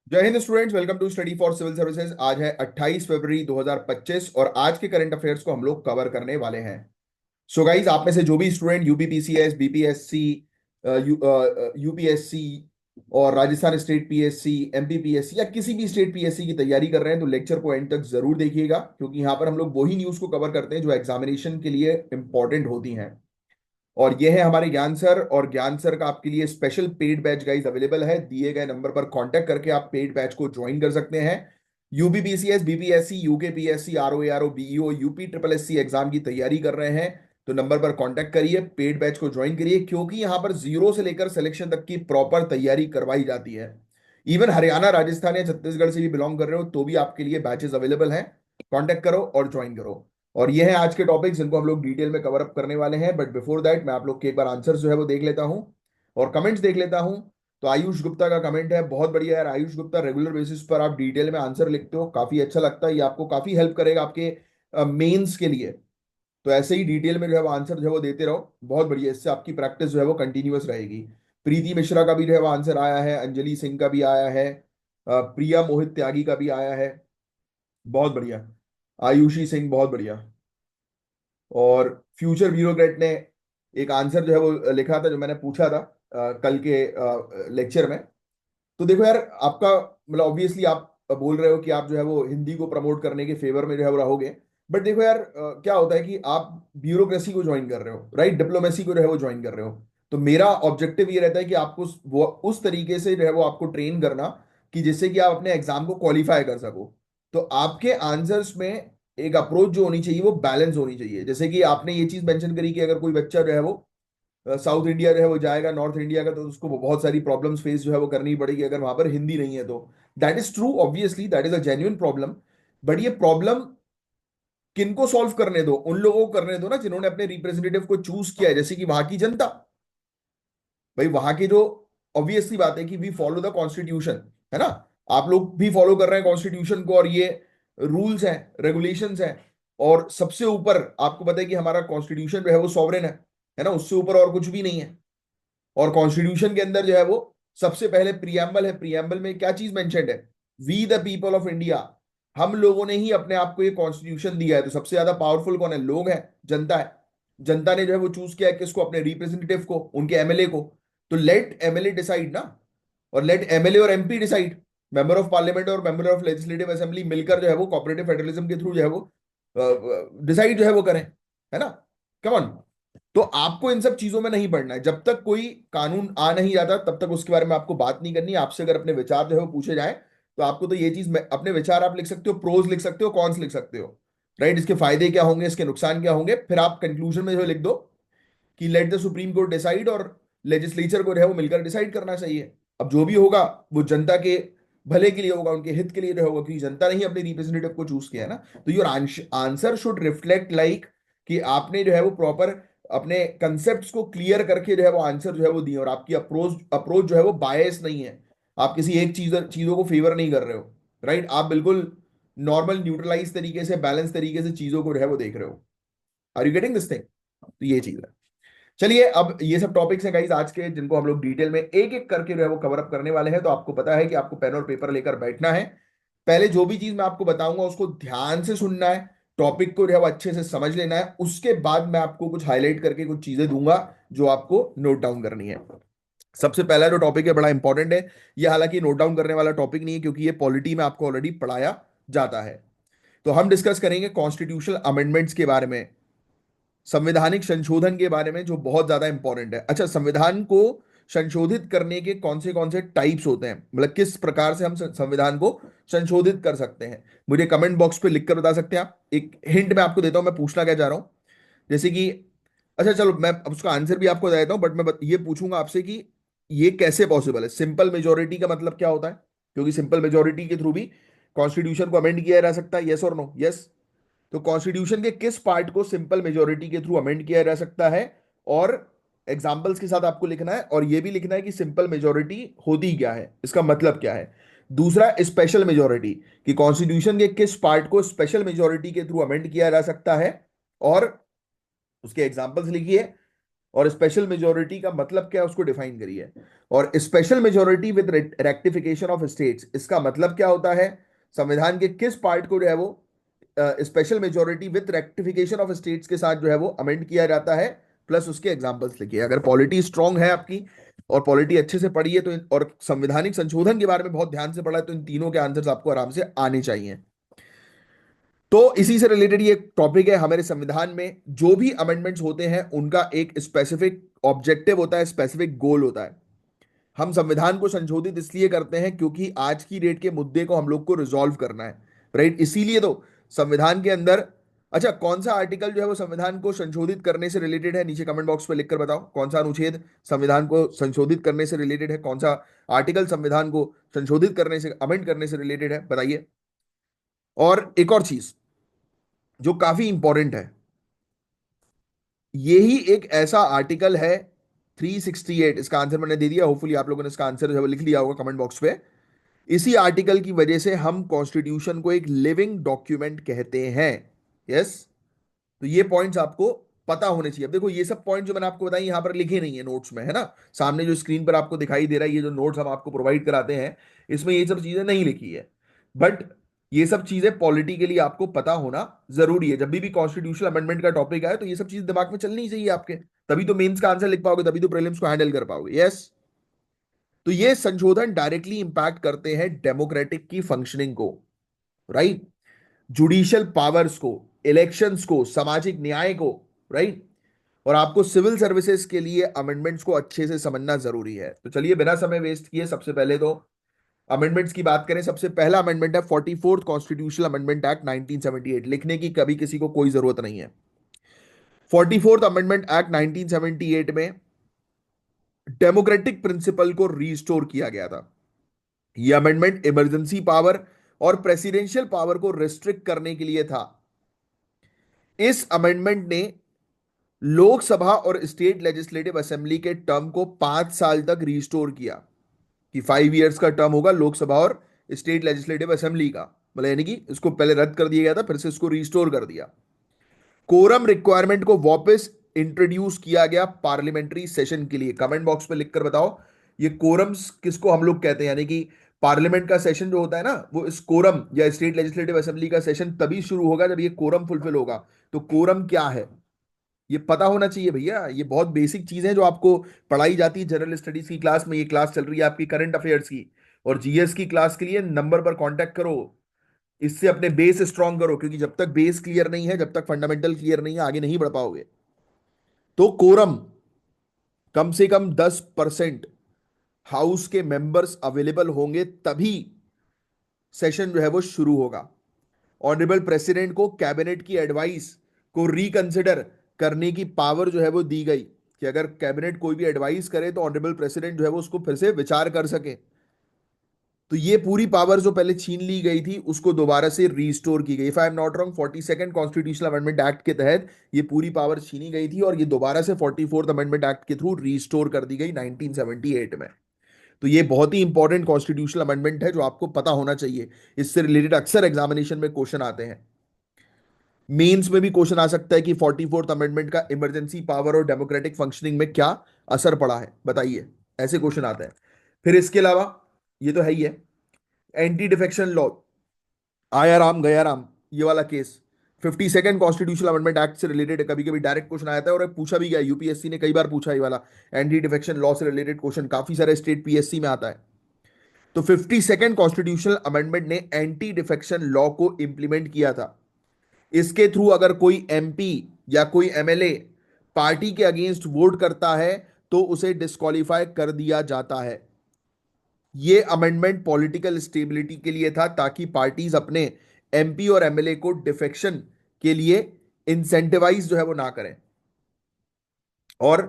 जय हिंद students, welcome to study for civil services. आज है 28 फरवरी 2025 और आज के करंट अफेयर्स को हम लोग कवर करने वाले हैं। सो गाइज, आप में से जो भी स्टूडेंट यूपीपीसीएस, बीपीएससी, यूपीएससी और राजस्थान स्टेट पीएससी, एमपीपीएससी या किसी भी स्टेट पीएससी की तैयारी कर रहे हैं तो लेक्चर को एंड तक जरूर देखिएगा, क्योंकि यहाँ पर हम लोग वही न्यूज को कवर करते हैं जो एग्जामिनेशन के लिए इंपॉर्टेंट होती हैं। और ये है हमारे ज्ञान सर, और ज्ञान सर का आपके लिए special paid batch guys available है। दिए गए नंबर पर कांटेक्ट करके आप पेड बैच को ज्वाइन कर सकते हैं। UBPCS, BPSC, UKPSC, RO ARO, BEO, UP triple SC exam की तैयारी कर रहे हैं तो नंबर पर कांटेक्ट करिए, पेड बैच को ज्वाइन करिए, क्योंकि यहां पर जीरो से लेकर सिलेक्शन तक की प्रॉपर तैयारी करवाई जाती है। इवन हरियाणा, राजस्थान या छत्तीसगढ़ से भी बिलोंग कर रहे हो तो भी आपके लिए बैचेस अवेलेबल हैं। कांटेक्ट करो और ज्वाइन करो। और ये है आज के टॉपिक्स जिनको हम लोग डिटेल में कवर अप करने वाले हैं, बट बिफोर दैट मैं आप लोग के एक बार आंसर जो है वो देख लेता हूं और कमेंट्स देख लेता हूं। तो आयुष गुप्ता का कमेंट है, बहुत बढ़िया यार आयुष गुप्ता, रेगुलर बेसिस पर आप डिटेल में आंसर लिखते हो, काफी अच्छा लगता है। ये आपको काफी हेल्प करेगा आपके मेंस के लिए। तो ऐसे ही डिटेल में जो है वो आंसर जो है वो देते रहो, बहुत बढ़िया, इससे आपकी प्रैक्टिस जो है वो कंटिन्यूअस रहेगी। प्रीति मिश्रा का भी जो है वो आंसर आया है, अंजलि सिंह का भी आया है, प्रिया मोहित त्यागी का भी आया है, बहुत बढ़िया। आयुषी सिंह, बहुत बढ़िया। और फ्यूचर ब्यूरोक्रेट ने एक आंसर जो है वो लिखा था जो मैंने पूछा था कल के लेक्चर में। तो देखो यार, आपका मतलब ऑब्वियसली आप बोल रहे हो कि आप जो है वो हिंदी को प्रमोट करने के फेवर में जो है वो रहोगे। बट देखो यार, क्या होता है कि आप ब्यूरोक्रेसी को ज्वाइन कर रहे हो, राइट, डिप्लोमेसी को जो है वो ज्वाइन कर रहे हो। तो मेरा ऑब्जेक्टिव ये रहता है कि आपको वो उस तरीके से जो है वो आपको ट्रेन करना कि जिससे कि आप अपने एग्जाम को क्वालिफाई कर सको। तो आपके आंसर्स में एक अप्रोच जो होनी चाहिए वो बैलेंस होनी चाहिए। जैसे कि आपने ये चीज मेंशन करी कि अगर कोई बच्चा जो है वो साउथ इंडिया जो है वो जाएगा नॉर्थ इंडिया का, तो उसको बहुत सारी प्रॉब्लम्स फेस जो है वो करनी पड़ेगी अगर वहां पर हिंदी नहीं है तो। That is true, obviously that is a genuine problem. But ये प्रॉब्लम किनको सॉल्व करने दो? उन लोगों को करने दो ना जिन्होंने अपने रिप्रेजेंटेटिव को चूज किया है, जैसे कि वहां की जनता। भाई वहां के जो, ऑब्वियसली बात है कि वी फॉलो द कॉन्स्टिट्यूशन, है ना। आप लोग भी फॉलो कर रहे हैं कॉन्स्टिट्यूशन को, और ये रूल्स हैं, रेगुलेशंस हैं। और सबसे ऊपर आपको पता है कि हमारा कॉन्स्टिट्यूशन जो है वो सॉवरेन है ना, उससे ऊपर और कुछ भी नहीं है। और कॉन्स्टिट्यूशन के अंदर जो है वो सबसे पहले प्रियम्बल है। प्रियम्बल में क्या चीज मेंशन्ड है? We the people of India. हम लोगों ने ही अपने आप को ये कॉन्स्टिट्यूशन दिया है। तो सबसे ज्यादा पावरफुल कौन है? लोग हैं, जनता है। जनता ने जो है वो चूज किया है किसको? अपने रिप्रेजेंटेटिव को, उनके एमएलए को। तो लेट एमएलए डिसाइड ना, और लेट एमएलए और MP decide. Member of parliament और मेंबर ऑफ लेजिस्लेटिव असेंबली मिलकर जो है वो कोऑपरेटिव फेडरलिज्म के थ्रू जो है वो डिसाइड जो है वो करें, है ना। Come on. तो आपको इन सब चीजों में नहीं पढ़ना है। जब तक कोई कानून आ नहीं जाता तब तक उसके बारे में आपको बात नहीं करनी। आपसे अगर अपने विचार जो है वो पूछे जाए तो आपको तो ये चीज अपने विचार आप लिख सकते हो, प्रोज लिख सकते हो, कॉन्स लिख सकते हो, राइट। इसके फायदे क्या होंगे, इसके नुकसान क्या होंगे, फिर आप कंक्लूजन में जो है लिख दो कि let the supreme court decide, और लेजिस्लेचर को जो है वो मिलकर डिसाइड करना चाहिए। अब जो भी होगा वो जनता के भले के लिए होगा, उनके हित के लिए जो होगा, क्योंकि जनता ने ही अपने रिप्रेजेंटेटिव को चूज किया है ना। तो your answer should reflect like कि आपने जो है वो प्रॉपर अपने कंसेप्ट को क्लियर करके जो है वो आंसर जो है वो दिए, और आपकी अप्रोच अप्रोच जो है वो बायस नहीं है। आप किसी एक चीजों को फेवर नहीं कर रहे हो, राइट। आप बिल्कुल नॉर्मल न्यूट्रलाइज तरीके से, बैलेंस तरीके से चीजों को जो है वो देख रहे हो। Are you getting this thing? तो ये चीज है। चलिए, अब ये सब टॉपिक्स हैं गाइस आज के, जिनको हम लोग डिटेल में एक एक करके जो है वो कवर अप करने वाले हैं। तो आपको पता है कि आपको पेन और पेपर लेकर बैठना है। पहले जो भी चीज मैं आपको बताऊंगा उसको ध्यान से सुनना है, टॉपिक को जो है वो अच्छे से समझ लेना है। उसके बाद मैं आपको कुछ हाईलाइट करके कुछ चीजें दूंगा जो आपको नोट डाउन करनी है। सबसे पहला जो टॉपिक है बड़ा इंपॉर्टेंट है। ये हालांकि नोट डाउन करने वाला टॉपिक नहीं है, क्योंकि ये पॉलिटी में आपको ऑलरेडी पढ़ाया जाता है। तो हम डिस्कस करेंगे कॉन्स्टिट्यूशनल अमेंडमेंट्स के बारे में, संवैधानिक संशोधन के बारे में, जो बहुत ज्यादा इंपॉर्टेंट है। अच्छा, संविधान को संशोधित करने के कौन से टाइप्स होते हैं, मतलब किस प्रकार से हम संविधान को संशोधित कर सकते हैं, मुझे कमेंट बॉक्स पे लिखकर बता सकते हैं आप। एक हिंट मैं आपको देता हूं, मैं पूछना क्या चाह रहा हूं। जैसे कि, अच्छा चलो मैं अब उसका आंसर भी आपको दे देता हूं, बट मैं ये पूछूंगा आपसे कि ये कैसे पॉसिबल है। सिंपल मेजोरिटी का मतलब क्या होता है? क्योंकि सिंपल मेजोरिटी के थ्रू भी कॉन्स्टिट्यूशन को अमेंड किया जा सकता है, यस और नो? यस। तो कॉन्स्टिट्यूशन के किस पार्ट को सिंपल मेजोरिटी के थ्रू अमेंड किया जा सकता है, और एग्जाम्पल्स के साथ आपको लिखना है, और यह भी लिखना है कि सिंपल मेजोरिटी होती क्या है, इसका मतलब क्या है। दूसरा, स्पेशल मेजोरिटी, कि कॉन्स्टिट्यूशन के किस पार्ट को स्पेशल मेजोरिटी के थ्रू अमेंड किया जा सकता है, और उसके एग्जाम्पल्स लिखिए। और स्पेशल मेजोरिटी का मतलब क्या है उसको डिफाइन करिए। और special majority with rectification of states, इसका मतलब क्या होता है? संविधान के किस पार्ट को जो है वो special majority with rectification of states के साथ जो है वो अमेंड किया जाता है, प्लस उसके एग्जांपल्स लिखिए। अगर पॉलिटी स्ट्रांग है आपकी और पॉलिटी अच्छे से पढ़ी है तो और संवैधानिक संशोधन के बारे में बहुत ध्यान से पढ़ा है, तो इन तीनों के आंसर्स आपको आराम से आने चाहिए। तो इसी से रिलेटेड ये टॉपिक है। हमारे संविधान में जो भी अमेंडमेंट्स होते हैं उनका एक स्पेसिफिक ऑब्जेक्टिव होता है, स्पेसिफिक गोल होता है। हम संविधान को संशोधित इसलिए करते हैं क्योंकि आज की डेट के मुद्दे को हम लोग को रिजॉल्व करना है, राइट? इसीलिए तो संविधान के अंदर, अच्छा कौन सा आर्टिकल जो है वो संविधान को संशोधित करने से रिलेटेड है, नीचे कमेंट बॉक्स में लिखकर बताओ। कौन सा अनुच्छेद संविधान को संशोधित करने से रिलेटेड है, कौन सा आर्टिकल संविधान को संशोधित करने से, अमेंड करने से रिलेटेड है, बताइए। और एक और चीज जो काफी इंपॉर्टेंट है, यही एक ऐसा आर्टिकल है 368, इसका आंसर मैंने दे दिया, होपफुली आप लोगों ने इसका आंसर जो है वो लिख लिया होगा कमेंट बॉक्स पे। इसी आर्टिकल की वजह से हम कॉन्स्टिट्यूशन को एक लिविंग डॉक्यूमेंट कहते हैं। यस, तो ये पॉइंट्स आपको पता होने चाहिए। अब देखो ये सब पॉइंट जो मैंने आपको बताई यहाँ पर लिखे नहीं है नोट्स में, है ना? सामने जो स्क्रीन पर आपको दिखाई दे रहा है, ये जो नोट्स हम आपको प्रोवाइड कराते हैं, इसमें ये सब चीजें नहीं लिखी है। बट ये सब चीजें पॉलिटी के लिए आपको पता होना जरूरी है। जब भी कॉन्स्टिट्यूशनल अमेंडमेंट का टॉपिक आए तो ये सब चीजें दिमाग में चलनी ही चाहिए आपके, तभी तो मेंस का आंसर लिख पाओगे, तभी तो प्रीलिम्स को हैंडल कर पाओगे। यस, तो ये संशोधन डायरेक्टली इंपैक्ट करते हैं डेमोक्रेटिक की फंक्शनिंग को, राइट? जुडिशियल पावर्स को, इलेक्शंस को, सामाजिक न्याय को, राइट? और आपको सिविल सर्विसेज के लिए अमेंडमेंट्स को अच्छे से समझना जरूरी है। तो चलिए बिना समय वेस्ट किए सबसे पहले तो अमेंडमेंट्स की बात करें। सबसे पहला अमेंडमेंट है 44th कॉन्स्टिट्यूशनल अमेंडमेंट एक्ट 1978। लिखने की कभी किसी को कोई जरूरत नहीं है। 44th अमेंडमेंट एक्ट 1978 में डेमोक्रेटिक प्रिंसिपल को रीस्टोर किया गया था। यह अमेंडमेंट इमरजेंसी पावर और प्रेसिडेंशियल पावर को रिस्ट्रिक्ट करने के लिए था। इस अमेंडमेंट ने लोकसभा और स्टेट लेजिस्लेटिव असेंबली के टर्म को 5 साल तक रिस्टोर किया, कि 5 इयर्स का टर्म होगा लोकसभा और स्टेट लेजिस्लेटिव असेंबली का, मतलब यानी कि इसको पहले रद्द कर दिया गया था, फिर से इसको रिस्टोर कर दिया। कोरम रिक्वायरमेंट को वापस इंट्रोड्यूस किया गया पार्लियामेंट्री सेशन के लिए। कमेंट बॉक्स में लिखकर बताओ ये कोरम्स किसको हम लोग कहते हैं, यानी कि पार्लियामेंट का सेशन जो होता है ना, वो इस कोरम या स्टेट लेजिस्लेटिव असेंबली का सेशन तभी शुरू होगा जब ये कोरम फुलफिल होगा। तो कोरम क्या है ये पता होना चाहिए भैया। ये बहुत बेसिक चीजें जो आपको पढ़ाई जाती है जनरल स्टडीज की क्लास में। ये क्लास चल रही है आपकी करंट अफेयर्स की, और जीएस की क्लास के लिए नंबर पर कांटेक्ट करो, इससे अपने बेस स्ट्रांग करो, क्योंकि जब तक बेस क्लियर नहीं है, जब तक फंडामेंटल क्लियर नहीं है, आगे नहीं बढ़ पाओगे। तो कोरम कम से कम 10% हाउस के मेंबर्स अवेलेबल होंगे तभी सेशन जो है वो शुरू होगा। ऑनरेबल प्रेसिडेंट को कैबिनेट की एडवाइस को रिकंसिडर करने की पावर जो है वो दी गई, कि अगर कैबिनेट कोई भी एडवाइस करे तो ऑनरेबल प्रेसिडेंट जो है वो उसको फिर से विचार कर सके। तो ये पूरी पावर जो पहले छीन ली गई थी उसको दोबारा से रीस्टोर की गई। If I am not wrong 42nd constitutional amendment act के तहत ये पूरी पावर छीनी गई थी, और ये दोबारा से 44th अमेंडमेंट एक्ट के थ्रू रीस्टोर कर दी गई 1978 में। तो ये बहुत ही इंपॉर्टेंट कॉन्स्टिट्यूशनल अमेंडमेंट है जो आपको पता होना चाहिए। इससे रिलेटेड अक्सर एग्जामिनेशन में क्वेश्चन आते हैं। मेंस में भी क्वेश्चन आ सकता है कि 44th अमेंडमेंट का इमरजेंसी पावर और डेमोक्रेटिक फंक्शनिंग में क्या असर पड़ा है, बताइए। ऐसे क्वेश्चन आते हैं। फिर इसके अलावा ये तो है ही है, एंटी डिफेक्शन लॉ, आया राम गया राम, ये वाला case 52nd constitutional amendment act से रिलेटेड है। कभी कभी डायरेक्ट क्वेश्चन आता है और पूछा भी गया, यूपीएससी ने कई बार पूछा ये वाला एंटी डिफेक्शन लॉ से रिलेटेड क्वेश्चन, काफी सारे स्टेट पीएससी में आता है। तो 52nd कॉन्स्टिट्यूशनल अमेंडमेंट ने एंटी डिफेक्शन लॉ को इंप्लीमेंट किया था। इसके थ्रू अगर कोई एमपी या कोई एमएलए पार्टी के अगेंस्ट वोट करता है तो उसे डिस्क्वालीफाई कर दिया जाता है। ये अमेंडमेंट पॉलिटिकल स्टेबिलिटी के लिए था, ताकि पार्टीज अपने एमपी और एमएलए को डिफेक्शन के लिए इंसेंटिवाइज जो है वो ना करें। और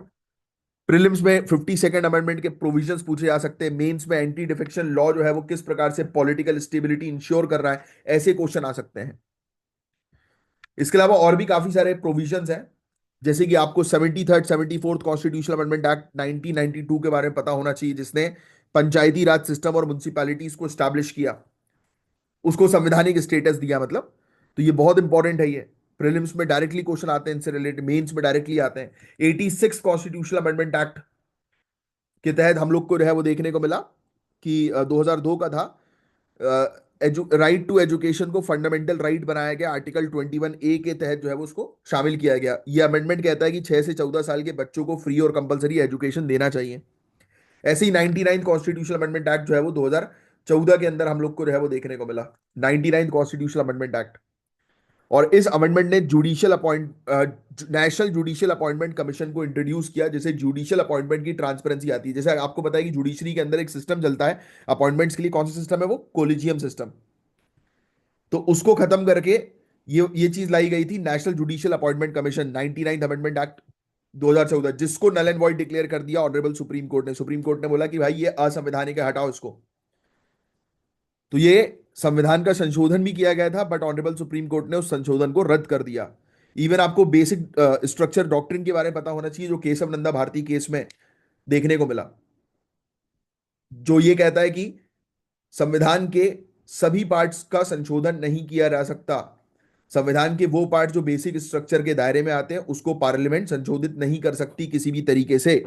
प्रीलिम्स में 52nd अमेंडमेंट के प्रोविजंस पूछे जा सकते हैं। मेंस में एंटी डिफेक्शन लॉ जो है वो किस प्रकार से पॉलिटिकल स्टेबिलिटी इंश्योर कर रहा है, ऐसे क्वेश्चन आ सकते हैं। इसके अलावा और भी काफी सारे प्रोविजंस हैं, जैसे कि आपको 73rd 74th constitutional amendment act 1992 के बारे में पता होना चाहिए, जिसने पंचायती राज सिस्टम और म्युनिसिपैलिटीज को स्टैब्लिश किया, उसको संवैधानिक स्टेटस दिया मतलब। तो ये बहुत इंपॉर्टेंट है ये। प्रीलिम्स में डायरेक्टली क्वेश्चन आते हैं इनसे रिलेटेड, मेंस में डायरेक्टली आते हैं। 86 कॉन्स्टिट्यूशनल अमेंडमेंट एक्ट के तहत हम लोग को जो है वो देखने को मिला कि 2002 का था। राइट टू एजुकेशन को फंडामेंटल राइट बनाया गया, आर्टिकल 21A के तहत जो है वो उसको शामिल किया गया। ये अमेंडमेंट कहता है कि 6 से 14 साल के बच्चों को फ्री और कंपलसरी एजुकेशन देना चाहिए। ऐसे ही 99 कॉन्स्टिट्यूशनल अमेंडमेंट एक्ट जो है वो 2014 के अंदर हम लोग को जो है वो देखने को मिला, 99 कॉन्स्टिट्यूशनल अमेंडमेंट एक्ट। और इस अमेंडमेंट ने judicial national judicial appointment commission को इंट्रोड्यूस किया, जिसे जुडिशियल अपॉइंटमेंट की ट्रांसपेरेंसी आती है। जैसे आपको पता है कि जुडिशरी के अंदर एक सिस्टम चलता है अपॉइंटमेंट्स के लिए, कौन सा सिस्टम है वो, कोलिजियम सिस्टम। तो उसको खत्म करके ये चीज लाई गई थी, national judicial appointment commission, 99 amendment act 2014, जिसको नल एंड वॉइड डिक्लेयर कर दिया ऑनरेबल सुप्रीम कोर्ट ने। सुप्रीम कोर्ट ने बोला कि भाई ये असंवैधानिक है, हटाओ इसको। तो ये संविधान का संशोधन भी किया गया था, बट ऑनरेबल सुप्रीम कोर्ट ने उस संशोधन को रद्द कर दिया। इवन आपको बेसिक स्ट्रक्चर डॉक्ट्रिन के बारे में पता होना चाहिए, जो केशव नंदा भारती केस में देखने को मिला, जो ये कहता है कि संविधान के सभी पार्ट्स का संशोधन नहीं किया जा सकता। संविधान के वो पार्ट जो बेसिक स्ट्रक्चर के दायरे में आते हैं उसको पार्लियामेंट संशोधित नहीं कर सकती किसी भी तरीके से।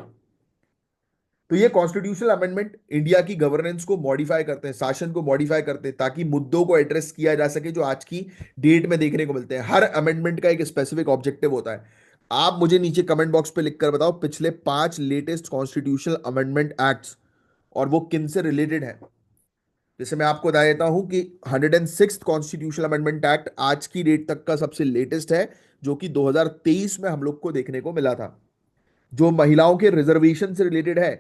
तो ये कॉन्स्टिट्यूशनल अमेंडमेंट इंडिया की गवर्नेंस को मॉडिफाई करते हैं, शासन को मॉडिफाई करते हैं, ताकि मुद्दों को एड्रेस किया जा सके जो आज की डेट में देखने को मिलते हैं। हर अमेंडमेंट का एक स्पेसिफिक ऑब्जेक्टिव होता है। आप मुझे नीचे कमेंट बॉक्स पे लिखकर बताओ पिछले 5 लेटेस्ट कॉन्स्टिट्यूशनल अमेंडमेंट एक्ट्स और वो किन से रिलेटेड है। जैसे मैं आपको बता देता हूं कि 106 कॉन्स्टिट्यूशनल अमेंडमेंट एक्ट आज की डेट तक का सबसे लेटेस्ट है, जो कि 2023 में हम लोग को देखने को मिला था। जो महिलाओं के रिजर्वेशन से रिलेटेड है,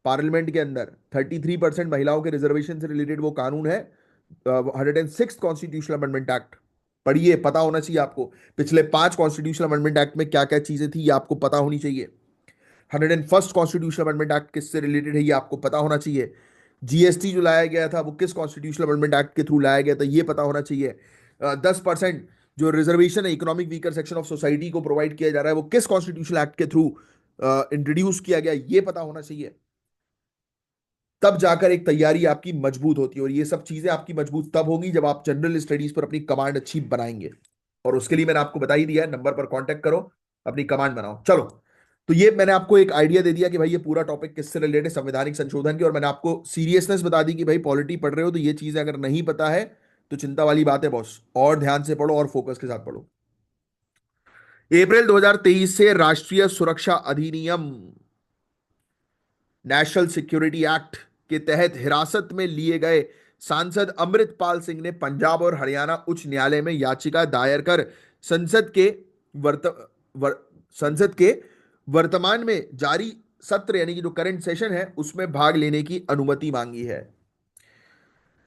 पार्लियामेंट के अंदर 33% महिलाओं के रिजर्वेशन से रिलेटेड वो कानून है, 106 कॉन्स्टिट्यूशनल अमेंडमेंट एक्ट। पढ़िए, पता होना चाहिए आपको पिछले 5 कॉन्स्टिट्यूशनल अमेंडमेंट एक्ट में क्या क्या चीजें थी, ये आपको पता होनी चाहिए। 101st कॉन्स्टिट्यूशनल अमेंडमेंट एक्ट किससे रिलेटेड है, ये आपको पता होना चाहिए। जीएसटी जो लाया गया था वो किस कॉन्स्टिट्यूशनल अमेंडमेंट एक्ट के थ्रू लाया गया था, ये पता होना चाहिए। 10% जो रिजर्वेशन है economic weaker section of society को प्रोवाइड किया जा रहा है, वो किस कॉन्स्टिट्यूशनल एक्ट के थ्रू इंट्रोड्यूस किया गया, ये पता होना चाहिए। तब जाकर एक तैयारी आपकी मजबूत होती है, और ये सब चीजें आपकी मजबूत तब होंगी जब आप जनरल स्टडीज पर अपनी कमांड अच्छी बनाएंगे। और उसके लिए मैंने आपको बता ही दिया है, नंबर पर कांटेक्ट करो, अपनी कमांड बनाओ। चलो, तो ये मैंने आपको एक आइडिया दे दिया कि भाई ये पूरा टॉपिक किससे रिलेटेड है, संवैधानिक संशोधन की। और मैंने आपको सीरियसनेस बता दी कि भाई पॉलिटी पढ़ रहे हो तो ये चीजें अगर नहीं पता है तो चिंता वाली बात है बॉस, और ध्यान से पढ़ो और फोकस के साथ पढ़ो। अप्रैल 2023 से राष्ट्रीय सुरक्षा अधिनियम, नेशनल सिक्योरिटी एक्ट के तहत हिरासत में लिए गए सांसद अमृतपाल सिंह ने पंजाब और हरियाणा उच्च न्यायालय में याचिका दायर कर संसद के वर्त वर, संसद के वर्तमान में जारी सत्र, यानी कि जो करंट सेशन है, उसमें भाग लेने की अनुमति मांगी है।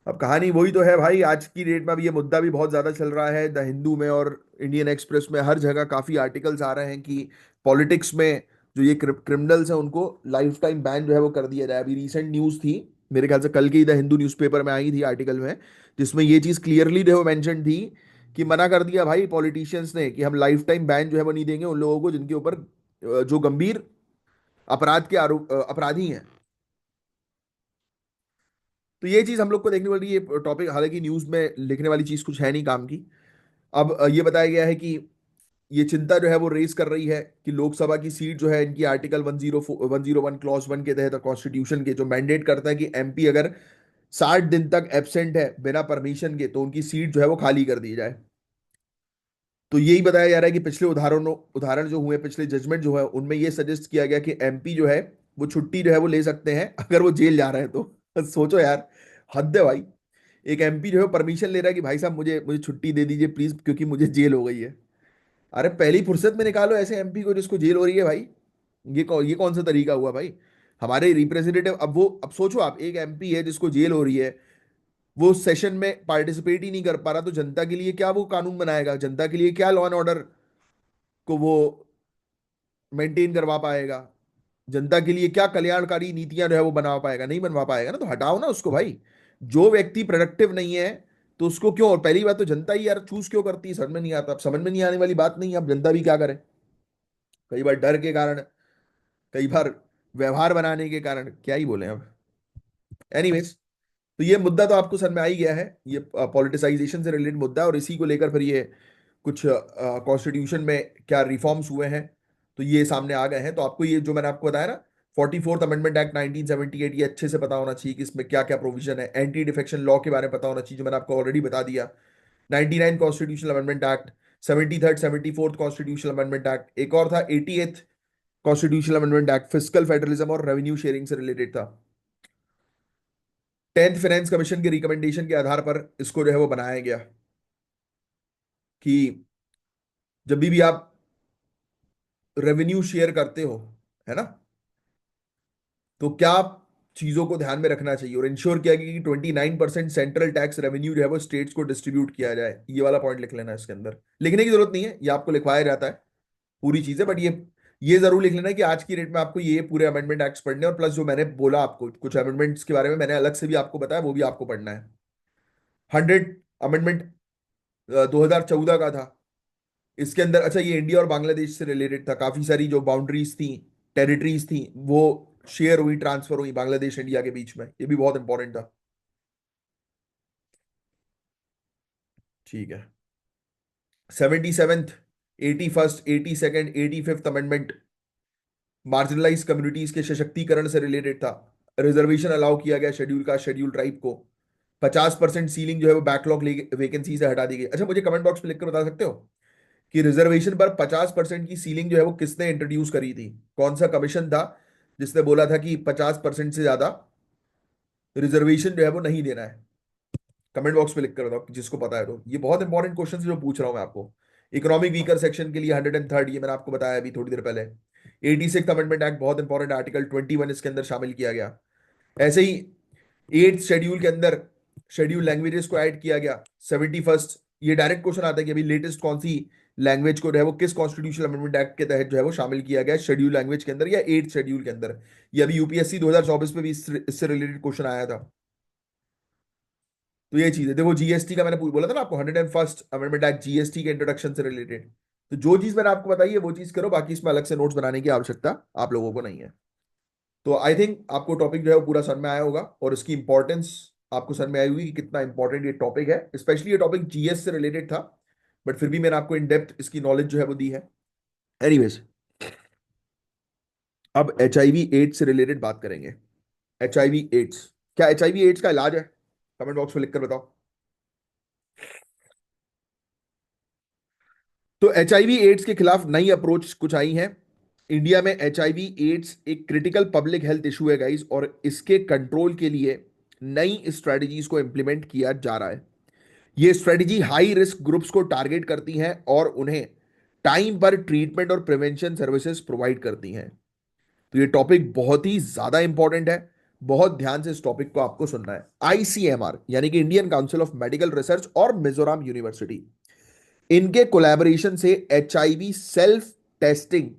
अब कहानी वही तो है भाई, आज की डेट में अब ये मुद्दा भी बहुत ज्यादा चल रहा है, द हिंदू में और इंडियन एक्सप्रेस में, हर जगह काफी आर्टिकल्स आ रहे हैं कि पॉलिटिक्स में जो ये क्रिमिनल्स हैं उनको लाइफ टाइम बैन जो है वो कर दिया जाए। अभी रिसेंट न्यूज थी, मेरे ख्याल से कल के ही द हिंदू न्यूज़पेपर में आई थी आर्टिकल में, जिसमें ये चीज क्लियरली जो मेंशन थी कि मना कर दिया भाई पॉलिटिशियंस ने कि हम लाइफ टाइम बैन जो है वो नहीं देंगे उन लोगों को जिनके ऊपर जो गंभीर अपराध के आरोप अपराधी हैं। तो ये चीज हम लोग को देखने वाली, ये टॉपिक हालांकि न्यूज में लिखने वाली चीज कुछ है नहीं काम की। अब ये बताया गया है कि ये चिंता जो है वो रेस कर रही है कि लोकसभा की सीट जो है इनकी आर्टिकल 101 क्लॉज 1 के तहत कॉन्स्टिट्यूशन के जो मैंडेट करता है कि एमपी अगर 60 दिन तक एब्सेंट है बिना परमिशन के तो उनकी सीट जो है वो खाली कर दी जाए। तो यही बताया जा रहा है कि पिछले उदाहरण जो हुए, पिछले जजमेंट जो है उनमें ये सजेस्ट किया गया कि एमपी जो है वो छुट्टी जो है वो ले सकते हैं अगर वो जेल जा रहे हैं तो सोचो यार, हद है भाई। एक एमपी जो है परमिशन ले रहा है कि भाई साहब मुझे मुझे छुट्टी दे दीजिए प्लीज, क्योंकि मुझे जेल हो गई है। अरे पहली फुर्सत में निकालो ऐसे एमपी को जिसको जेल हो रही है भाई। ये कौन सा तरीका हुआ भाई। हमारे रिप्रेजेंटेटिव, अब सोचो आप, एक एमपी है जिसको जेल हो रही है, वो सेशन में पार्टिसिपेट ही नहीं कर पा रहा, तो जनता के लिए क्या वो कानून बनाएगा, जनता के लिए क्या लॉ एंड ऑर्डर को वो मेंटेन करवा पाएगा, जनता के लिए क्या कल्याणकारी नीतियां जो है वो बना पाएगा, नहीं बनवा पाएगा ना। तो हटाओ ना उसको भाई। जो व्यक्ति प्रोडक्टिव नहीं है तो उसको क्यों, और पहली बात तो जनता ही यार चूज क्यों करती है, समझ में नहीं आता। अब समझ में नहीं आने वाली बात नहीं है, अब जनता भी क्या करे, कई बार डर के कारण, कई बार व्यवहार बनाने के कारण, क्या ही बोले अब। एनीवेज, तो ये मुद्दा तो आपको समझ में आ ही गया है, ये पॉलिटिसाइजेशन से रिलेटेड मुद्दा है, और इसी को लेकर फिर ये कुछ कॉन्स्टिट्यूशन में क्या रिफॉर्म्स हुए हैं, तो ये सामने आ गए हैं। तो आपको ये जो मैंने आपको बताया ना, 44th अमेंडमेंट एक्ट 1978, ये अच्छे से पता होना चाहिए कि इसमें क्या क्या प्रोविजन है। एंटी डिफेक्शन लॉ के बारे में पता होना चाहिए, जो मैंने आपको ऑलरेडी बता दिया। 99 constitutional amendment act, 73rd 74th constitutional amendment act, एक और था 88th constitutional amendment act, fiscal federalism और रेवेन्यू शेयरिंग से रिलेटेड था। 10th फाइनेंस कमीशन के रिकमेंडेशन के आधार पर इसको जो है वो बनाया गया कि जब भी आप रेवेन्यू शेयर करते हो, है ना, तो क्या चीजों को ध्यान में रखना चाहिए और इंश्योर किया गया कि 29% सेंट्रल टैक्स रेवेन्यू जो है वो स्टेट्स को डिस्ट्रीब्यूट किया जाए। ये वाला पॉइंट लिख लेना, इसके अंदर लिखने की जरूरत नहीं है, ये आपको लिखवाया जाता है पूरी चीजें, बट ये जरूर लिख लेना कि आज की डेट में आपको ये पूरे अमेंडमेंट एक्ट्स पढ़ने हैं, और प्लस जो मैंने बोला आपको कुछ अमेंडमेंट्स के बारे में मैंने अलग से भी आपको बताया, वो भी आपको पढ़ना है। 100 अमेंडमेंट 2014 का था। इसके अंदर अच्छा, ये इंडिया और बांग्लादेश से रिलेटेड था, काफी सारी जो बाउंड्रीज थी, टेरिटरीज थी, वो शेयर हुई, ट्रांसफर हुई बांग्लादेश इंडिया के बीच में, ये भी बहुत इंपॉर्टेंट था। ठीक है। 77th, 81st, 82nd, 85th amendment marginalise communities के सशक्तिकरण से रिलेटेड था। रिजर्वेशन अलाउ किया गया शेड्यूल का, शेड्यूल ट्राइब को। 50% सीलिंग जो है वो बैकलॉग वैकेंसी से हटा दी गई। अच्छा, मुझे कमेंट बॉक्स में लिखकर बता सकते हो कि रिजर्वेशन पर 50% की सीलिंग जो है वो किसने इंट्रोड्यूस करी थी? कौन सा कमीशन था जिसने बोला था कि 50% से ज्यादा रिजर्वेशन जो है वो नहीं देना है? कमेंट बॉक्स में लिख कर बताओ जिसको पता है। तो ये बहुत इंपॉर्टेंट क्वेश्चन जो पूछ रहा हूं मैं आपको। इकोनॉमिक वीकर सेक्शन के लिए 103rd, ये मैंने आपको बताया अभी थोड़ी देर पहले। 86th अमेंडमेंट एक्ट बहुत इंपॉर्टेंट, आर्टिकल 21 इसके अंदर शामिल किया गया। ऐसे ही 8th शेड्यूल के अंदर शेड्यूल लैंग्वेजेस को ऐड किया गया। 71st, ये डायरेक्ट क्वेश्चन आता है कि अभी लेटेस्ट कौन सी लैंग्वेज को जो है वो किस कॉन्स्टिट्यूशनल अमेंडमेंट एक्ट के तहत जो है वो शामिल किया गया, शेड्यूल लैंग्वेज के अंदर या 8th शेड्यूल के अंदर। ये अभी यूपीएससी 2024 में भी इससे रिलेटेड क्वेश्चन आया था। तो ये चीज है, देखो जीएसटी का मैंने बोला था ना आपको, 101st अमेंडमेंट एक्ट जीएसटी के इंट्रोडक्शन से रिलेटेड। तो जो चीज मैंने आपको बताई है वो चीज करो, बाकी इसमें अलग से नोट्स बनाने की आवश्यकता आप लोगों को नहीं है। तो आई थिंक आपको टॉपिक जो है वो पूरा समझ में आया होगा, और इसकी इंपॉर्टेंस आपको समझ में आई होगी कि कितना इंपॉर्टेंट ये टॉपिक है। स्पेशली ये टॉपिक जीएस से रिलेटेड था, बट फिर भी मैंने आपको इन डेप्थ इसकी नॉलेज जो है वो दी है। एनीवेज, अब HIV एड्स से रिलेटेड बात करेंगे। HIV एड्स, क्या HIV एड्स का इलाज है? कमेंट बॉक्स में लिखकर बताओ। तो HIV एड्स के खिलाफ नई अप्रोच कुछ आई है। इंडिया में HIV एड्स एक क्रिटिकल पब्लिक हेल्थ इशू है गाइस, और इसके कंट्रोल के लिए नई स्ट्रेटजीज को इंप्लीमेंट किया जा रहा है। ये स्ट्रेटजी हाई रिस्क ग्रुप्स को टारगेट करती हैं और उन्हें टाइम पर ट्रीटमेंट और प्रिवेंशन सर्विसेज प्रोवाइड करती हैं। तो ये टॉपिक बहुत ही ज्यादा इंपॉर्टेंट है, बहुत ध्यान से इस टॉपिक को आपको सुनना है। ICMR यानी कि Indian council of medical research और मिजोरम यूनिवर्सिटी, इनके कोलैबोरेशन से HIV सेल्फ टेस्टिंग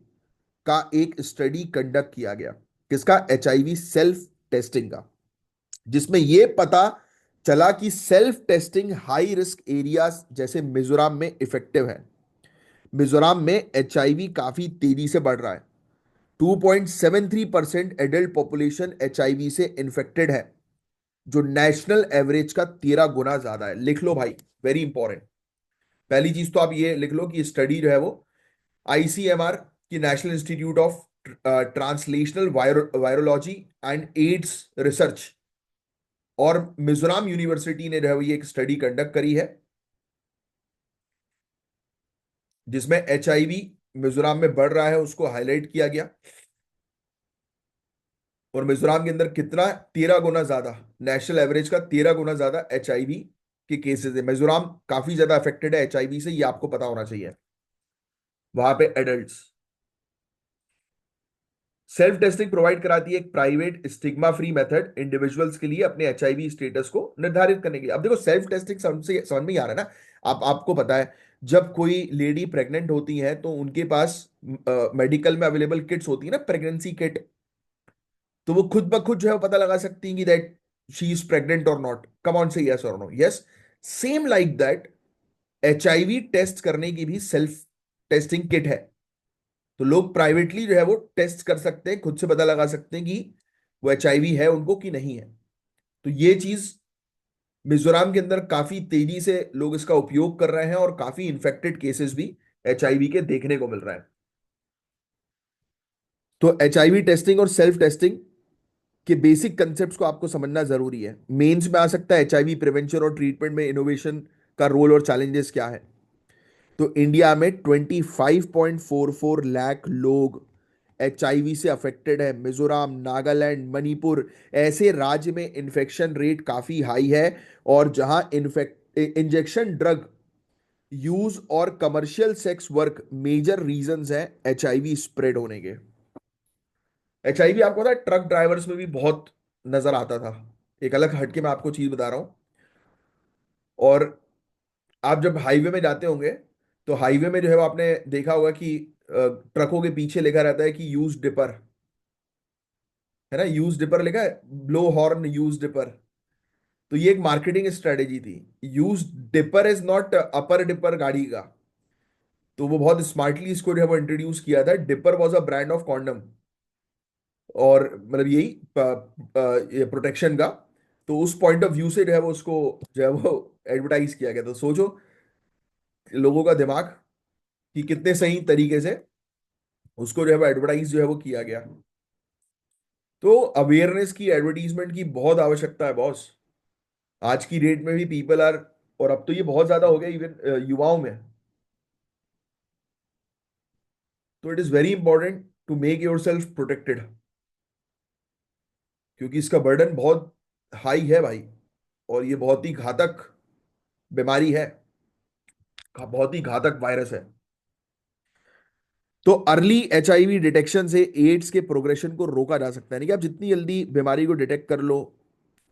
का एक स्टडी कंडक्ट किया गया। किसका? HIV सेल्फ टेस्टिंग का, जिसमें यह पता चला कि self testing high risk areas जैसे मिजोरम में इफेक्टिव है। मिजोरम में HIV काफी तेजी से बढ़ रहा है। 2.73% एडल्ट पॉपुलेशन HIV से इन्फेक्टेड है, जो नेशनल एवरेज का 13 गुना ज्यादा है। लिख लो भाई, वेरी इंपॉर्टेंट। पहली चीज तो आप ये लिख लो कि स्टडी जो है वो ICMR की, national institute of translational virology and ads research, और मिजोरम यूनिवर्सिटी ने जो है वो ये एक स्टडी कंडक्ट करी है, जिसमें HIV मिजोरम में बढ़ रहा है उसको हाईलाइट किया गया। और मिजोरम के अंदर कितना? 13 गुना ज्यादा, नेशनल एवरेज का 13 गुना ज्यादा HIV के केसेस है। मिजोरम काफी ज्यादा अफेक्टेड है HIV से, ये आपको पता होना चाहिए। वहां पे एडल्ट्स सेल्फ टेस्टिंग प्रोवाइड कराती है, एक private stigma free method individuals के लिए अपने HIV स्टेटस को निर्धारित करने के लिए। अब देखो, सेल्फ टेस्टिंग समझ में ही आ रहा है ना। आपको पता है, जब कोई लेडी प्रेग्नेंट होती है तो उनके पास मेडिकल में अवेलेबल किट्स होती है ना, प्रेगनेंसी किट, तो वो खुद ब खुद जो है वो पता लगा सकती हैं कि दैट शी इज प्रेग्नेंट और नॉट। कम ऑन से यस और no. Yes, same like that HIV test करने की भी सेल्फ टेस्टिंग किट है। तो लोग प्राइवेटली जो है वो टेस्ट कर सकते हैं, खुद से पता लगा सकते हैं कि वो HIV है उनको कि नहीं है। तो ये चीज मिजोरम के अंदर काफी तेजी से लोग इसका उपयोग कर रहे हैं और काफी इन्फेक्टेड केसेस भी एचआईवी के देखने को मिल रहा है। तो एचआईवी टेस्टिंग और सेल्फ टेस्टिंग के बेसिक कंसेप्ट्स को आपको समझना जरूरी है। मेंस में आ सकता है एचआईवी प्रिवेंशन और ट्रीटमेंट में इनोवेशन का रोल और चैलेंजेस क्या है। तो इंडिया में 25.44 लाख लोग एचआईवी से अफेक्टेड है। मिजोरम, नागालैंड, मणिपुर ऐसे राज्य में इन्फेक्शन रेट काफी हाई है, और जहां इन्फेक्ट इंजेक्शन ड्रग यूज और commercial sex work major reasons हैं एचआईवी स्प्रेड होने के। एचआईवी आपको पता है ट्रक ड्राइवर्स में भी बहुत नजर आता था। एक अलग हटके मैं आपको चीज बता रहा हूं। और आप जब हाईवे में जाते होंगे, तो हाईवे में जो है वो आपने देखा होगा कि ट्रकों के पीछे लिखा रहता है कि यूज डिपर, है ना, यूज डिपर लिखा है, ब्लो हॉर्न यूज डिपर। तो ये एक मार्केटिंग स्ट्रेटेजी थी। Use dipper is not upper dipper गाड़ी का। तो वो बहुत स्मार्टली इसको जो है वो इंट्रोड्यूस किया था। Dipper was a brand of condom, और मतलब यही ये प्रोटेक्शन का। तो उस पॉइंट ऑफ व्यू से जो है वो उसको जो है वो एडवर्टाइज किया गया। तो सोचो लोगों का दिमाग कि कितने सही तरीके से उसको जो है वो एडवर्टाइज जो है वो किया गया। तो अवेयरनेस की, एडवर्टीजमेंट की बहुत आवश्यकता है बॉस। आज की डेट में भी पीपल आर, और अब तो ये बहुत ज्यादा हो गया इवन युवाओं में। तो it is very important to make yourself protected, क्योंकि इसका बर्डन बहुत हाई है भाई, और ये बहुत ही घातक बीमारी है, बहुत ही घातक वायरस है। तो अर्ली एचआईवी डिटेक्शन से एड्स के प्रोग्रेशन को रोका जा सकता है। यानी कि आप जितनी जल्दी बीमारी को डिटेक्ट कर लो,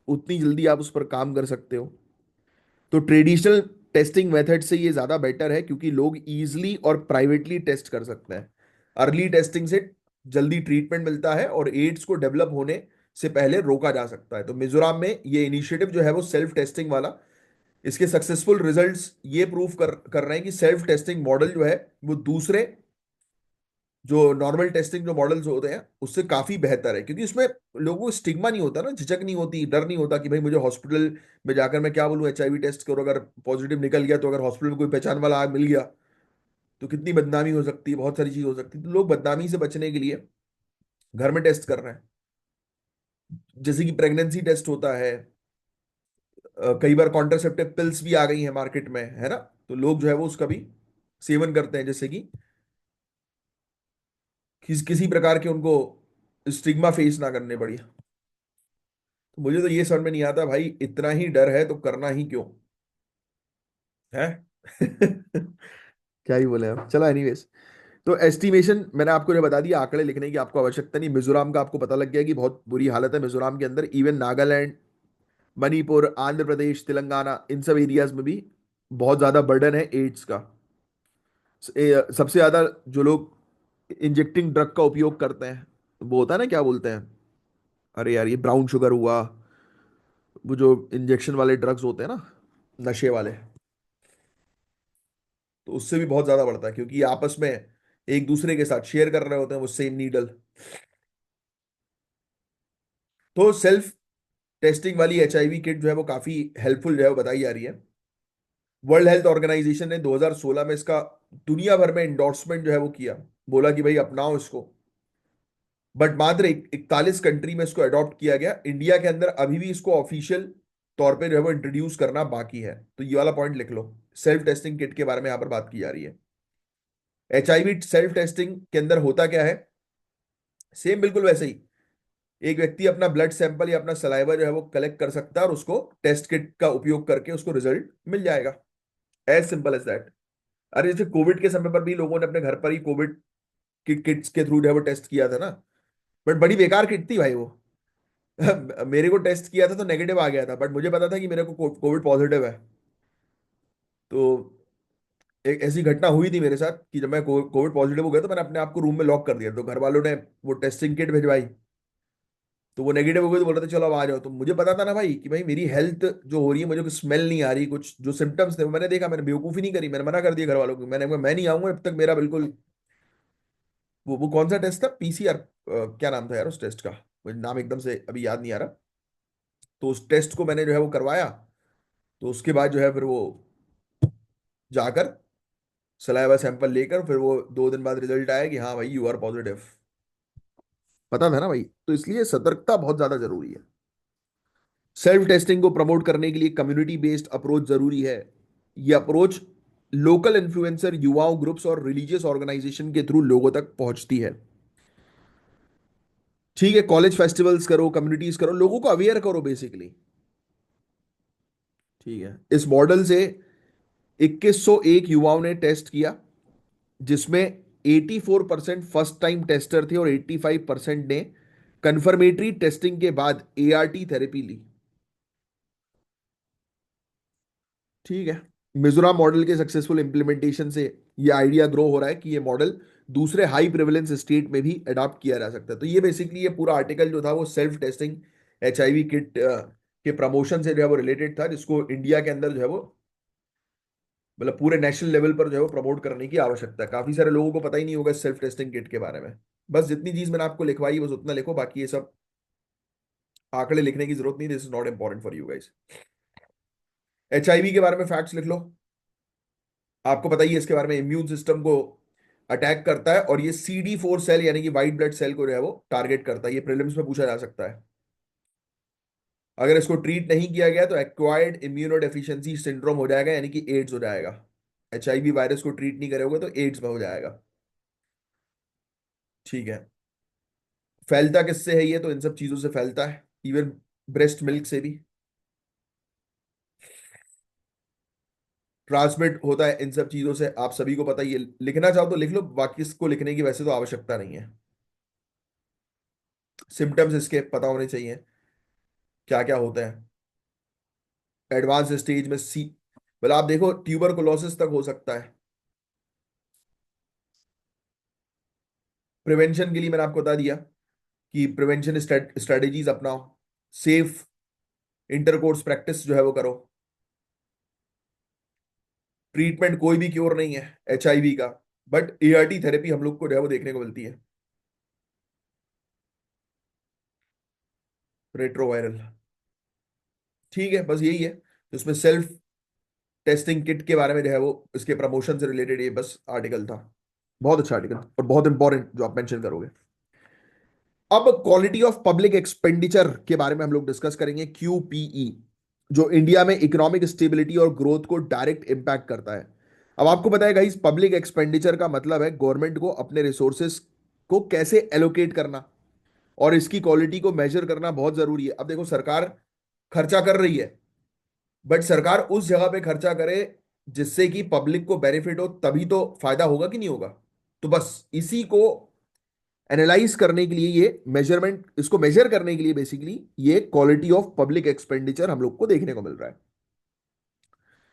उतनी जल्दी आप उस पर काम कर सकते हो। तो ट्रेडिशनल टेस्टिंग मेथड से ये ज्यादा बेटर है, क्योंकि लोग इजीली और प्राइवेटली टेस्ट कर सकते हैं। अर्ली टेस्टिंग से जल्दी ट्रीटमेंट मिलता है और एड्स को डेवलप होने से पहले रोका जा सकता है। तो मिजोरम में ये इनिशिएटिव जो है वो सेल्फ टेस्टिंग वाला, इसके सक्सेसफुल रिजल्ट्स ये प्रूव कर रहे हैं कि सेल्फ टेस्टिंग मॉडल जो है वो दूसरे जो नॉर्मल टेस्टिंग जो मॉडल्स होते हैं उससे काफी बेहतर है। क्योंकि उसमें लोगों को स्टिग्मा नहीं होता ना, झिझक नहीं होती, डर नहीं होता कि भाई मुझे हॉस्पिटल में जाकर मैं क्या बोलूं एचआईवी टेस्ट करो, अगर पॉजिटिव निकल गया तो अगर हॉस्पिटल में कोई पहचान वाला मिल गया तो कितनी बदनामी हो सकती है, बहुत सारी चीज हो सकती है। तो लोग बदनामी से बचने के लिए घर में टेस्ट कर रहे हैं। जैसे कि प्रेगनेंसी टेस्ट होता है, कई बार कॉन्ट्रासेप्टिव पिल्स भी आ गई हैं मार्केट में, है ना। तो लोग जो है वो उसका भी सेवन करते हैं, जैसे कि किसी प्रकार के उनको स्टिग्मा फेस ना करने पड़ी। तो मुझे तो ये समझ में नहीं आता भाई, इतना ही डर है तो करना ही क्यों है। क्या ही बोले अब, चलो एनीवेज। तो एस्टिमेशन मैंने आपको जो बता दिया, आंकड़े लिखने की आपको आवश्यकता नहीं। मिजोरम का आपको पता लग गया कि बहुत बुरी हालत है मिजोरम के अंदर। इवन नागालैंड, मणिपुर, आंध्र प्रदेश, तेलंगाना, इन सब एरियाज में भी बहुत ज्यादा बर्डन है एड्स का। सबसे ज्यादा जो लोग इंजेक्टिंग ड्रग का उपयोग करते हैं, वो होता है ना, क्या बोलते हैं, अरे यार ये ब्राउन शुगर हुआ, वो जो इंजेक्शन वाले ड्रग्स होते हैं ना, नशे वाले, तो उससे भी बहुत ज्यादा बढ़ता है, क्योंकि आपस में एक दूसरे के साथ शेयर कर रहे होते हैं वो सेम नीडल। तो सेल्फ टेस्टिंग वाली एचआईवी किट जो है वो काफी हेल्पफुल जो है वो बताई जा रही है। वर्ल्ड हेल्थ ऑर्गेनाइजेशन ने 2016 में इसका दुनिया भर में इंडोर्समेंट जो है वो किया, बोला कि भाई अपनाओ इसको। बट मात्र 41 कंट्री में इसको अडॉप्ट किया गया। इंडिया के अंदर अभी भी इसको ऑफिशियल तौर पे जो है वो इंट्रोड्यूस करना बाकी है। तो ये वाला पॉइंट लिख लो, सेल्फ टेस्टिंग किट के बारे में यहां पर बात की जा रही है। एचआईवी सेल्फ टेस्टिंग के अंदर होता क्या है, सेम बिल्कुल वैसे ही एक व्यक्ति अपना ब्लड सैंपल या अपना सलाइवा जो है वो कलेक्ट कर सकता है, और उसको टेस्ट किट का उपयोग करके उसको रिजल्ट मिल जाएगा। As simple as that. अरे जैसे कोविड के समय पर भी लोगों ने अपने घर पर ही कोविड किट्स के थ्रू जो है वो टेस्ट किया था ना। बट बड़ी बेकार किट थी भाई वो। मेरे को टेस्ट किया था तो नेगेटिव आ गया था, बट मुझे पता था कि मेरे को कोविड पॉजिटिव है। तो एक ऐसी घटना हुई थी मेरे साथ कि जब मैं कोविड पॉजिटिव हो गया तो मैंने अपने आप को रूम में लॉक कर दिया। तो घर वालों ने वो टेस्टिंग किट भिजवाई, तो वो नेगेटिव हो गई, तो बोल रहे थे चलो अब आ जाओ। तो मुझे पता था ना भाई कि भाई मेरी हेल्थ जो हो रही है, मुझे स्मेल नहीं आ रही, कुछ जो सिम्टम्स थे वो मैंने देखा, मैंने बेवकूफी नहीं करी, मैंने मना कर दिया घर वालों को। मैंने कहा मैं नहीं आऊंगा जब तक मेरा बिल्कुल, वो कौन सा टेस्ट था, पीसीआर, क्या नाम था यार उस टेस्ट का, मुझे नाम एकदम से अभी याद नहीं आ रहा। तो उस टेस्ट को मैंने जो है वो करवाया। तो उसके बाद जो है फिर वो जाकर सलाइवा सैंपल लेकर फिर वो 2 दिन बाद रिजल्ट आया कि हाँ भाई यू आर पॉजिटिव। पता था ना भाई, तो इसलिए सतर्कता बहुत ज्यादा जरूरी है। सेल्फ टेस्टिंग को प्रमोट करने के लिए कम्युनिटी बेस्ड अप्रोच जरूरी है। ये अप्रोच लोकल इन्फ्लुएंसर, युवाओं ग्रुप्स और रिलीजियस ऑर्गेनाइजेशन के थ्रू लोगों तक पहुंचती है। ठीक है, कॉलेज फेस्टिवल्स करो, कम्युनिटीज करो, लोगों को अवेयर करो बेसिकली। ठीक है, इस मॉडल से 2101 युवाओं ने टेस्ट किया, जिसमें 84% फर्स्ट टाइम टेस्टर थे और 85% ने कंफर्मेटरी टेस्टिंग के बाद एआरटी थेरेपी ली। ठीक है, मिजोरम मॉडल के सक्सेसफुल इंप्लीमेंटेशन से ये आइडिया ग्रो हो रहा है कि ये मॉडल दूसरे हाई प्रेवलेंस स्टेट में भी अडॉप्ट किया जा सकता है। तो ये बेसिकली ये पूरा आर्टिकल जो था वो सेल्फ टेस्टिंग एचआईवी किट के प्रमोशन से जो है वो रिलेटेड था, जिसको इंडिया के अंदर जो है वो मतलब पूरे नेशनल लेवल पर जो है वो प्रमोट करने की आवश्यकता है। काफी सारे लोगों को पता ही नहीं होगा सेल्फ टेस्टिंग किट के बारे में। बस जितनी चीज मैंने आपको लिखवाई बस उतना लिखो, बाकी ये सब आंकड़े लिखने की जरूरत नहीं, this is not important for you guys. HIV के बारे में फैक्ट्स लिख लो। आपको पता ही है इसके बारे में, इम्यून सिस्टम को अटैक करता है और ये CD4 सेल यानी कि व्हाइट ब्लड सेल को जो है वो टारगेट करता है। ये प्रीलिम्स में पूछा जा सकता है। अगर इसको ट्रीट नहीं किया गया तो एक्वायर्ड इम्यूनोडेफिशिएंसी सिंड्रोम हो जाएगा, यानी कि एड्स हो जाएगा। एचआईवी वायरस को ट्रीट नहीं करोगे तो एड्स में हो जाएगा। ठीक है, फैलता किससे है ये? तो इन सब चीजों से फैलता है, इवन ब्रेस्ट मिल्क से भी ट्रांसमिट होता है। इन सब चीजों से आप सभी को पता ही है। लिखना चाहो तो लिख लो, बाकी इसको लिखने की वैसे तो आवश्यकता नहीं है। सिम्टम्स इसके पता होने चाहिए, क्या क्या होते हैं। एडवांस स्टेज में सी मतलब आप देखो ट्यूबरकुलोसिस तक हो सकता है। प्रिवेंशन के लिए मैंने आपको बता दिया कि प्रिवेंशन स्ट्रेटेजीज अपनाओ, सेफ इंटरकोर्स प्रैक्टिस जो है वो करो। ट्रीटमेंट कोई भी क्योर नहीं है एचआईवी का, बट एआरटी थेरेपी हम लोग को जो है वो देखने को मिलती है, रेट्रोवायरल। ठीक है, बस यही है। तो उसमें सेल्फ टेस्टिंग किट के बारे में जो है वो इसके प्रमोशन से रिलेटेड ये बस आर्टिकल था। बहुत अच्छा आर्टिकल और बहुत इंपॉर्टेंट जो आप मेंशन करोगे। अब क्वालिटी ऑफ पब्लिक एक्सपेंडिचर के बारे में हम लोग डिस्कस करेंगे, QPE, जो इंडिया में इकोनॉमिक स्टेबिलिटी और ग्रोथ को डायरेक्ट इंपैक्ट करता है। अब आपको पता है गाइस, पब्लिक एक्सपेंडिचर का मतलब है गवर्नमेंट को अपने रिसोर्सेस को कैसे एलोकेट करना, और इसकी क्वालिटी को मेजर करना बहुत जरूरी है। अब देखो सरकार खर्चा कर रही है, बट सरकार उस जगह पे खर्चा करे जिससे कि पब्लिक को बेनिफिट हो, तभी तो फायदा होगा कि नहीं होगा। तो बस इसी को एनालाइज करने के लिए, ये मेजरमेंट, इसको मेजर करने के लिए बेसिकली ये क्वालिटी ऑफ पब्लिक एक्सपेंडिचर हम लोग को देखने को मिल रहा है।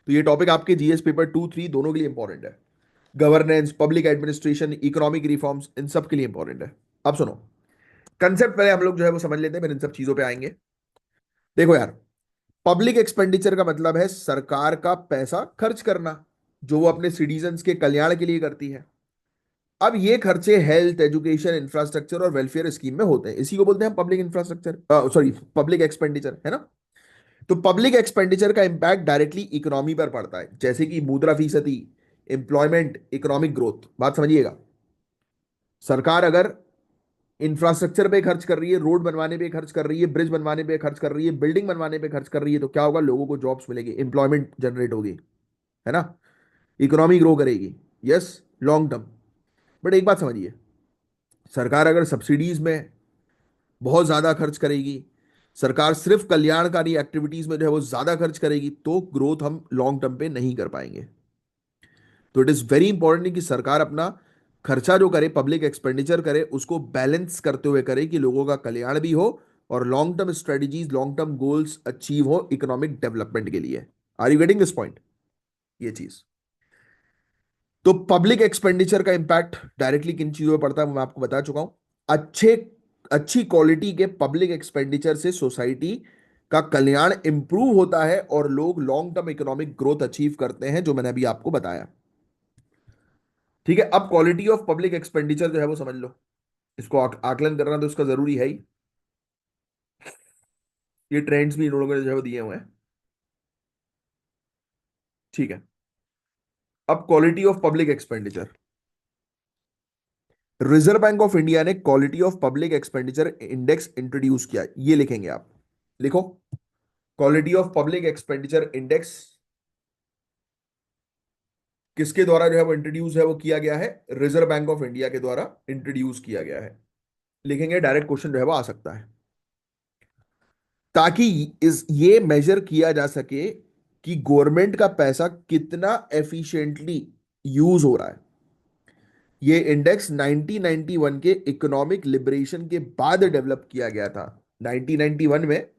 तो ये टॉपिक आपके जीएस पेपर 2 3 दोनों के लिए इंपॉर्टेंट है। Governance, public administration, economic reforms, इन सब के लिए इंपॉर्टेंट है। अब सुनो, कंसेप्ट पहले हम लोग जो है वो समझ लेते हैं, फिर इन सब चीजों पे आएंगे। देखो यार, पब्लिक एक्सपेंडिचर का मतलब है सरकार का पैसा खर्च करना, जो वो अपने सिटीजन्स के कल्याण के लिए करती है। अब ये खर्चे हेल्थ, एजुकेशन, इंफ्रास्ट्रक्चर और वेलफेयर स्कीम में होते हैं, इसी को बोलते हैं public infrastructure, sorry public expenditure, है ना। तो पब्लिक एक्सपेंडिचर का इंपैक्ट डायरेक्टली इकोनॉमी पर पड़ता है, जैसे कि मुद्राफीसदी, एम्प्लॉयमेंट, इकोनॉमिक ग्रोथ। बात समझिएगा, सरकार अगर इंफ्रास्ट्रक्चर पे खर्च कर रही है, रोड बनवाने पे खर्च कर रही है, ब्रिज बनवाने पे खर्च कर रही है, बिल्डिंग बनवाने पे खर्च कर रही है, तो क्या होगा, लोगों को जॉब्स मिलेगी, एम्प्लॉयमेंट जनरेट होगी, है ना, इकोनॉमी ग्रो करेगी। Yes, long term. बट एक बात समझिए, सरकार अगर सब्सिडीज में बहुत ज्यादा खर्च करेगी, सरकार सिर्फ कल्याणकारी एक्टिविटीज में जो है वो ज्यादा खर्च करेगी, तो ग्रोथ हम लॉन्ग टर्म पे नहीं कर पाएंगे। तो इट इज वेरी इंपॉर्टेंट कि सरकार अपना खर्चा जो करे, पब्लिक एक्सपेंडिचर करे, उसको बैलेंस करते हुए करे कि लोगों का कल्याण भी हो और long term strategies, long term goals achieve हो इकोनॉमिक डेवलपमेंट के लिए। Are you getting this point? ये चीज। तो पब्लिक एक्सपेंडिचर का इंपैक्ट डायरेक्टली किन चीजों पर पड़ता है वो मैं आपको बता चुका हूं। अच्छे अच्छी क्वालिटी के पब्लिक एक्सपेंडिचर से सोसाइटी का कल्याण इंप्रूव होता है और लोग long term economic growth achieve करते हैं, जो मैंने अभी आपको बताया। ठीक है, अब क्वालिटी ऑफ पब्लिक एक्सपेंडिचर जो है वो समझ लो, इसको आकलन करना तो इसका जरूरी है ही। ये ट्रेंड्स भी इन लोगों ने जो है वो दिए हुए हैं। ठीक है। अब quality of public expenditure, Reserve Bank of India ने quality of public expenditure index introduce किया, ये लिखेंगे आप, लिखो, quality of public expenditure index किसके द्वारा जो है वो इंट्रोड्यूस है, वो किया गया है रिजर्व बैंक ऑफ इंडिया के द्वारा इंट्रोड्यूस किया गया है। लिखेंगे, डायरेक्ट क्वेश्चन जो है वो आ सकता है, ताकि इस ये मेजर किया जा सके कि गवर्नमेंट का पैसा कितना एफिशिएंटली यूज हो रहा है। ये इंडेक्स 1991 के इकोनॉमिक लिबरेशन के बाद डेवलप किया गया था। 1991 में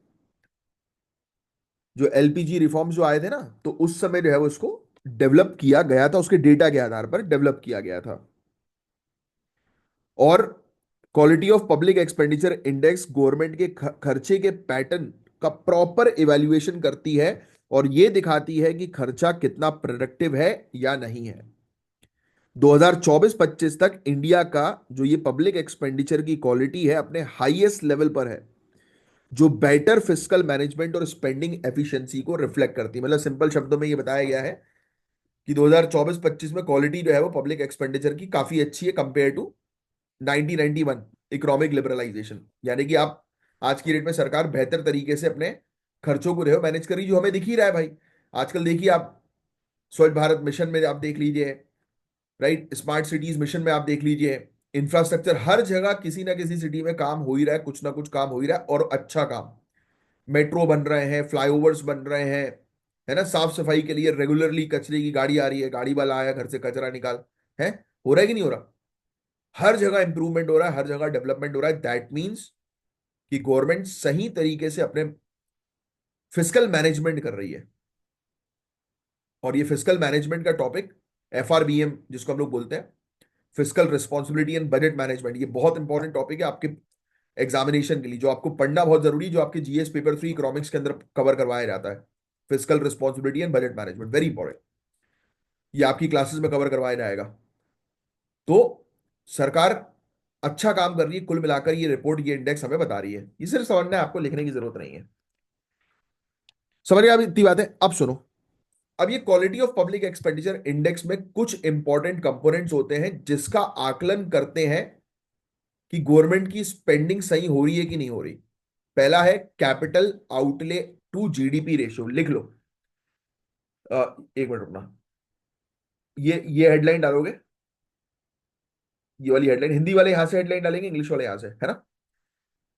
जो एलपीजी रिफॉर्म्स जो आए थे ना, तो उस समय जो है वो इसको डेवलप किया गया था, उसके डेटा के आधार पर डेवलप किया गया था। और quality of public expenditure index government के खर्चे के पैटर्न का प्रॉपर इवैल्यूएशन करती है और यह दिखाती है कि खर्चा कितना प्रोडक्टिव है या नहीं है। 2024-25 तक इंडिया का जो ये पब्लिक एक्सपेंडिचर की क्वालिटी है अपने हाईएस्ट लेवल पर है, जो बेटर फिस्कल मैनेजमेंट और स्पेंडिंग एफिशिएंसी को रिफ्लेक्ट करती है। मतलब सिंपल शब्दों में ये बताया गया है कि 2024-25 में क्वालिटी जो है वो पब्लिक एक्सपेंडिचर की काफी अच्छी है कंपेयर टू 1991 इकोनॉमिक लिबरलाइजेशन। यानी कि आप आज की डेट में सरकार बेहतर तरीके से अपने खर्चों को जो है मैनेज कर रही, जो हमें दिख ही रहा है भाई। आजकल देखिए आप, स्वच्छ भारत मिशन में आप देख लीजिए, राइट, स्मार्ट सिटीज मिशन में आप देख लीजिए, इंफ्रास्ट्रक्चर हर जगह किसी ना किसी सिटी में काम हो ही रहा है, कुछ ना कुछ काम हो ही रहा है और अच्छा काम। मेट्रो बन रहे हैं, फ्लाईओवर्स बन रहे हैं, है ना, साफ सफाई के लिए रेगुलरली कचरे की गाड़ी आ रही है, गाड़ी वाला आया घर से कचरा निकाल, है, हो रहा है कि नहीं हो रहा? हर जगह इंप्रूवमेंट हो रहा है, हर जगह डेवलपमेंट हो रहा है। दैट मीन्स कि गवर्नमेंट सही तरीके से अपने फिस्कल मैनेजमेंट कर रही है। और ये फिस्कल मैनेजमेंट का टॉपिक एफआरबीएम जिसको हम लोग बोलते हैं, fiscal responsibility and budget management, ये बहुत इंपॉर्टेंट टॉपिक है आपके एग्जामिनेशन के लिए, जो आपको पढ़ना बहुत जरूरी है, जो आपके जीएस पेपर 3 इकोनॉमिक्स के अंदर कवर करवाया जाता है। Fiscal responsibility and budget management very important, ये आपकी क्लासेस में कवर करवाया जाएगा। तो सरकार अच्छा काम कर रही है, कुल मिलाकर ये रिपोर्ट, ये इंडेक्स हमें बता रही है। ये सिर्फ समझना है, आपको लिखने की जरूरत नहीं है। समझ गए आप इतनी बातें? अब सुनो, अब ये quality of public expenditure index में कुछ इंपॉर्टेंट कंपोनेंट्स होते हैं जिसका आकलन करते हैं कि गवर्नमेंट की स्पेंडिंग सही हो रही है कि नहीं हो रही। पहला है capital outlay to GDP ratio, लिख लो। एक मिनट रुकना, ये हेडलाइन डालोगे, ये वाली हेडलाइन, हिंदी वाले यहां से हेडलाइन डालेंगे, इंग्लिश वाले यहां से, है ना।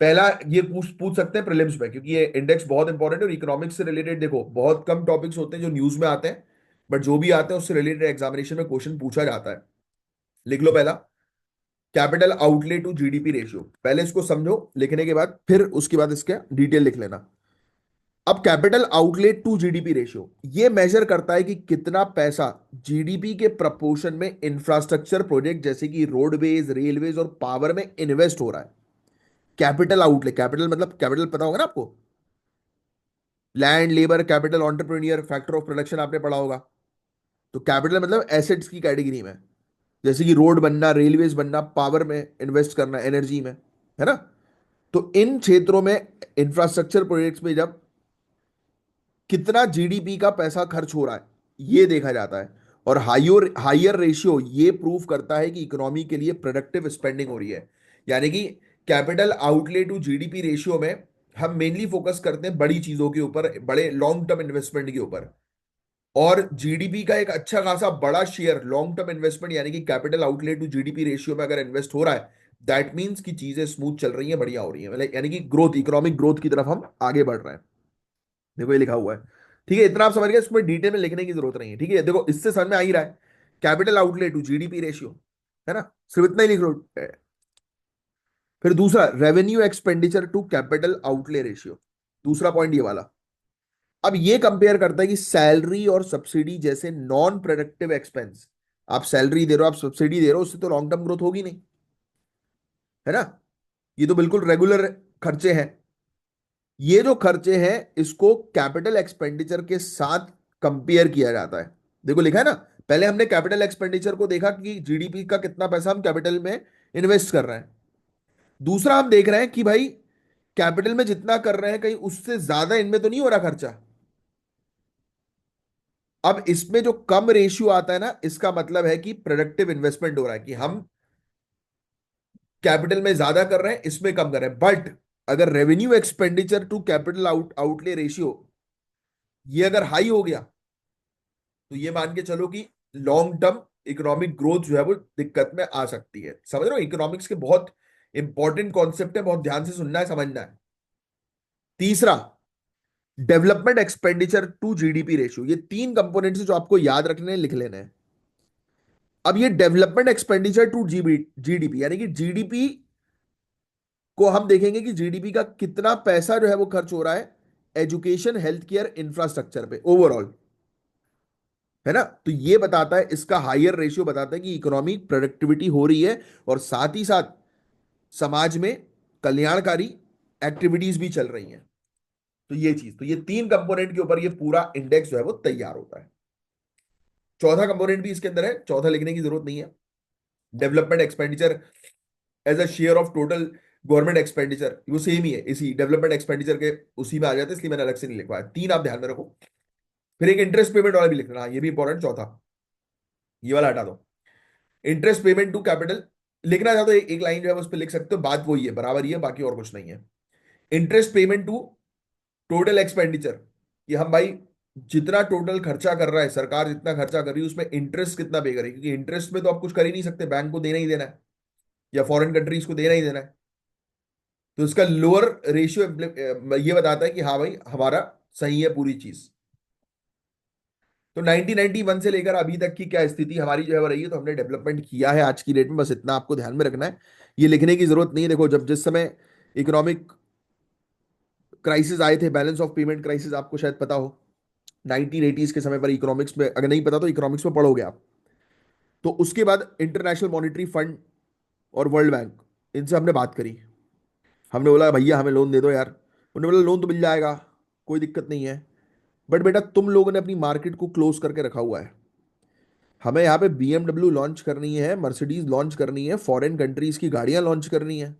पहला ये पूछ पूछ सकते हैं प्रीलिम्स में, क्योंकि ये इंडेक्स बहुत इंपॉर्टेंट है और इकोनॉमिक्स से रिलेटेड देखो बहुत कम टॉपिक्स होते हैं जो न्यूज में आते हैं, बट जो भी आते हैं उससे रिलेटेड एग्जामिनेशन में क्वेश्चन पूछा जाता है। लिख लो पहला, capital outlay to GDP ratio. पहले इसको समझो, लिखने के बाद फिर उसके बाद इसके डिटेल लिख लेना। अब capital outlay to GDP ratio ये मेजर करता है कि कितना पैसा जीडीपी के प्रपोर्शन में इंफ्रास्ट्रक्चर प्रोजेक्ट जैसे कि रोडवेज, रेलवेज और पावर में इन्वेस्ट हो रहा है। कैपिटल आउटले, कैपिटल मतलब कैपिटल पता होगा ना आपको, land, labour, capital, entrepreneur, factor of production आपने पढ़ा होगा। तो कैपिटल मतलब एसेट्स की कैटेगरी में, जैसे कि रोड बनना, रेलवेज बनना, पावर में इन्वेस्ट करना, एनर्जी में, है ना। तो इन क्षेत्रों में इंफ्रास्ट्रक्चर प्रोजेक्ट्स में जब कितना जीडीपी का पैसा खर्च हो रहा है ये देखा जाता है। और हायर हायर रेशियो ये प्रूव करता है कि इकोनॉमी के लिए प्रोडक्टिव स्पेंडिंग हो रही है। यानी कि capital outlay to GDP ratio में हम मेनली फोकस करते हैं बड़ी चीजों के ऊपर, बड़े लॉन्ग टर्म इन्वेस्टमेंट के ऊपर। और जीडीपी का एक अच्छा खासा बड़ा शेयर लॉन्ग टर्म इन्वेस्टमेंट यानी कि capital outlay to GDP ratio में अगर इन्वेस्ट हो रहा है, दैट मीन्स कि चीजें स्मूथ चल रही हैं, बढ़िया हो रही हैं, मतलब यानी कि ग्रोथ, इकोनॉमिक ग्रोथ की तरफ हम आगे बढ़ रहे हैं। देखो ये लिखा हुआ है, ठीक है, इतना आप समझ गए, इसमें डिटेल में लिखने की जरूरत नहीं है, ठीक है। देखो इससे समझ में आ ही रहा है, capital outlay to GDP ratio, है ना, सिर्फ इतना ही लिख लो। फिर दूसरा, revenue expenditure to capital outlay ratio, दूसरा पॉइंट ये वाला। अब ये कंपेयर करता है कि सैलरी और सब्सिडी जैसे नॉन प्रोडक्टिव एक्सपेंस, आप सैलरी दे रहे हो, आप सब्सिडी दे रहे हो, उससे तो लॉन्ग टर्म ग्रोथ होगी नहीं, है ना। ये तो बिल्कुल रेगुलर खर्चे हैं। ये जो खर्चे हैं इसको कैपिटल एक्सपेंडिचर के साथ कंपेयर किया जाता है। देखो लिखा है ना, पहले हमने कैपिटल एक्सपेंडिचर को देखा कि जीडीपी का कितना पैसा हम कैपिटल में इन्वेस्ट कर रहे हैं। दूसरा हम देख रहे हैं कि भाई कैपिटल में जितना कर रहे हैं कहीं उससे ज्यादा इनमें तो नहीं हो रहा खर्चा। अब इसमें जो कम रेशियो आता है ना, इसका मतलब है कि प्रोडक्टिव इन्वेस्टमेंट हो रहा है, कि हम कैपिटल में ज्यादा कर रहे हैं, इसमें कम कर रहे हैं। बट अगर revenue expenditure to capital outlay ratio ये अगर हाई हो गया, तो ये मान के चलो कि लॉन्ग टर्म इकोनॉमिक ग्रोथ जो है वो दिक्कत में आ सकती है। समझ रहे हो, इकोनॉमिक्स के बहुत इंपॉर्टेंट कॉन्सेप्ट है, बहुत ध्यान से सुनना है, समझना है। तीसरा, development expenditure to GDP ratio. ये तीन कंपोनेंट्स जो आपको याद रखने हैं, लिख लेने हैं। अब ये डेवलपमेंट एक्सपेंडिचर टू जीडीपी, यानी कि जीडीपी को हम देखेंगे कि जीडीपी का कितना पैसा जो है वो खर्च हो रहा है एजुकेशन, हेल्थ केयर, इंफ्रास्ट्रक्चर पे ओवरऑल, है ना। तो ये बताता है, इसका हायर रेशियो बताता है कि इकोनॉमी प्रोडक्टिविटी हो रही है, और साथ ही साथ समाज में कल्याणकारी एक्टिविटीज भी चल रही हैं। तो ये चीज, तो ये तीन कंपोनेंट के ऊपर ये पूरा इंडेक्स जो है वो तैयार होता है। चौथा कंपोनेंट भी इसके अंदर है, चौथा लिखने की जरूरत नहीं है। Development expenditure as a share of total government expenditure, वो सेम ही है, इसी डेवलपमेंट एक्सपेंडिचर के उसी में आ जाते हैं, इसलिए मैंने अलग से नहीं लिखवाया। तीन आप ध्यान में रखो। फिर एक इंटरेस्ट पेमेंट वाला भी लिखना, हाँ, ये भी इंपॉर्टेंट, चौथा। ये वाला हटा दो। इंटरेस्ट पेमेंट टू कैपिटल लिखना चाहते हो, एक लाइन जो है उस पर लिख सकते हो, बात वही है, बराबर ही है, बाकी और कुछ नहीं है। Interest payment to total expenditure, कि हम भाई जितना टोटल खर्चा कर रहा है, सरकार जितना खर्चा कर रही है, उसमें इंटरेस्ट कितना पे करेगी, क्योंकि इंटरेस्ट में तो आप कुछ कर ही नहीं सकते, बैंक को देना ही देना है, या फॉरेन कंट्रीज को देना ही देना है। तो इसका लोअर रेशियो ये बताता है कि हाँ भाई हमारा सही है पूरी चीज। तो 1991 से लेकर अभी तक की क्या स्थिति हमारी जो है वो रही है, तो हमने डेवलपमेंट किया है आज की डेट में, बस इतना आपको ध्यान में रखना है। ये लिखने की जरूरत नहीं है। देखो, जब जिस समय इकोनॉमिक क्राइसिस आए थे, बैलेंस ऑफ पेमेंट क्राइसिस, आपको शायद पता हो, 1980s के समय पर, इकोनॉमिक्स में अगर नहीं पता तो इकोनॉमिक्स में पढ़ोगे आप। तो उसके बाद इंटरनेशनल मॉनिटरी फंड और वर्ल्ड बैंक, इनसे हमने बात करी। हमने बोला भैया हमें लोन दे दो यार। उन्होंने बोला लोन तो मिल जाएगा, कोई दिक्कत नहीं है, बट बेटा तुम लोगों ने अपनी मार्केट को क्लोज करके रखा हुआ है। हमें यहाँ पे BMW लॉन्च करनी है, मर्सिडीज लॉन्च करनी है, फॉरेन कंट्रीज की गाड़ियां लॉन्च करनी है,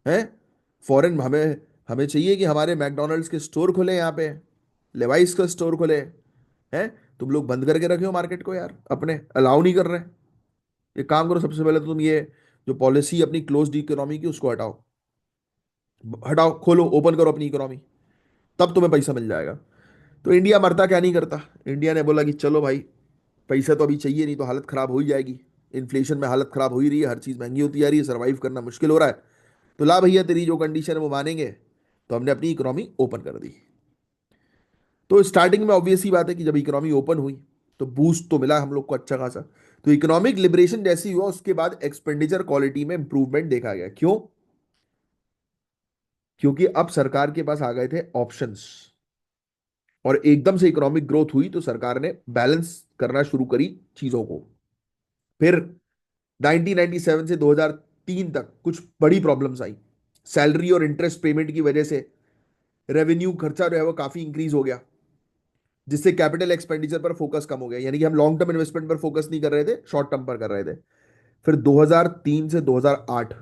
हैं। फॉरेन हमें हमें चाहिए कि हमारे मैकडोनल्ड्स के स्टोर खुले यहाँ पे, लेवाइस का स्टोर खुले, हैं। तुम लोग बंद करके रखे हो मार्केट को यार, अपने अलाउ नहीं कर रहे। एक काम करो, सबसे पहले तो तुम ये जो पॉलिसी अपनी क्लोज्ड इकोनॉमी की उसको हटाओ, हटाओ, खोलो, ओपन करो अपनी इकोनॉमी, तब तुम्हें पैसा मिल जाएगा। तो इंडिया मरता क्या नहीं करता। इंडिया ने बोला कि चलो भाई, पैसा तो अभी चाहिए, नहीं तो हालत खराब हो ही जाएगी। इन्फ्लेशन में हालत खराब हो ही रही है, हर चीज महंगी होती जा रही है, सर्वाइव करना मुश्किल हो रहा है। तो ला भैया, तेरी जो कंडीशन है वो मानेंगे। तो हमने अपनी इकोनॉमी ओपन कर दी। तो स्टार्टिंग में ऑब्वियस ही बात है कि जब इकोनॉमी ओपन हुई तो बूस्ट तो मिला हम लोग को अच्छा खासा। तो इकोनॉमिक लिबरेशन जैसी हुआ, उसके बाद एक्सपेंडिचर क्वालिटी में इंप्रूवमेंट देखा गया। क्यों? क्योंकि अब सरकार के पास आ गए थे ऑप्शंस, और एकदम से इकोनॉमिक ग्रोथ हुई तो सरकार ने बैलेंस करना शुरू करी चीजों को। फिर 1997 से 2003 तक कुछ बड़ी प्रॉब्लम्स आई। सैलरी और इंटरेस्ट पेमेंट की वजह से रेवेन्यू खर्चा जो है वो काफी इंक्रीज हो गया, जिससे कैपिटल एक्सपेंडिचर पर फोकस कम हो गया, यानी कि हम लॉन्ग टर्म इन्वेस्टमेंट पर फोकस नहीं कर रहे थे, शॉर्ट टर्म पर कर रहे थे। फिर 2003 से 2008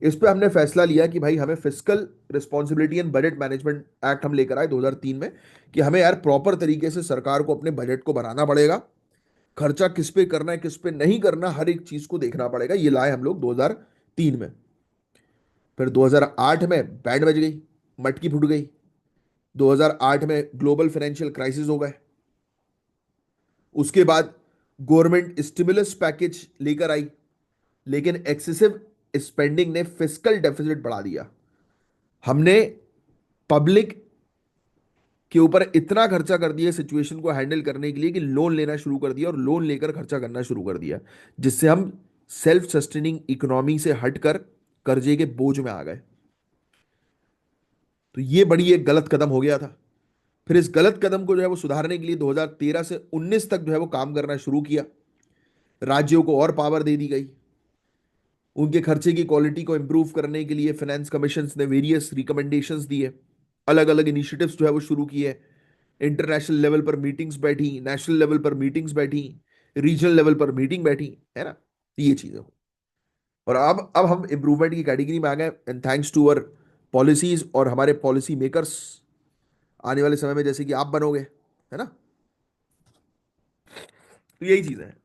इस पे हमने फैसला लिया कि भाई हमें fiscal responsibility and budget management act हम लेकर आए 2003 में, कि हमें यार प्रॉपर तरीके से सरकार को अपने बजट को बनाना पड़ेगा, खर्चा किस पे करना है किस पे नहीं करना, हर एक चीज को देखना पड़ेगा। ये लाए हम लोग 2003 में। फिर 2008 में बैंड बज गई, मटकी फूट गई। 2008 में ग्लोबल फाइनेंशियल क्राइसिस हो गए। उसके बाद गवर्नमेंट स्टिमुलस पैकेज लेकर आई, लेकिन एक्सेसिव स्पेंडिंग ने फिस्कल डेफिसिट बढ़ा दिया। हमने पब्लिक के ऊपर इतना खर्चा कर दिया सिचुएशन को हैंडल करने के लिए कि लोन लेना शुरू कर दिया, और लोन लेकर खर्चा करना शुरू कर दिया, जिससे हम सेल्फ सस्टेनिंग इकोनॉमी से हटकर कर्जे के बोझ में आ गए। तो ये बड़ी एक गलत कदम हो गया था। फिर इस गलत कदम को जो है वो सुधारने के लिए 2013 से 19 तक जो है वो काम करना शुरू किया। राज्यों को और पावर दे दी गई, उनके खर्चे की क्वालिटी को इंप्रूव करने के लिए फाइनेंस कमीशन ने वेरियस रिकमेंडेशंस दिए, अलग अलग इनिशिएटिव्स जो है वो शुरू किए। इंटरनेशनल लेवल पर मीटिंग्स बैठी, नेशनल लेवल पर मीटिंग्स बैठी, रीजनल लेवल पर मीटिंग बैठी, है ना। ये चीजें हो, और अब हम इम्प्रूवमेंट की कैटेगरी में आ गए, and thanks to our policies और हमारे पॉलिसी मेकर्स, आने वाले समय में जैसे कि आप बनोगे, है ना। तो यही चीज है।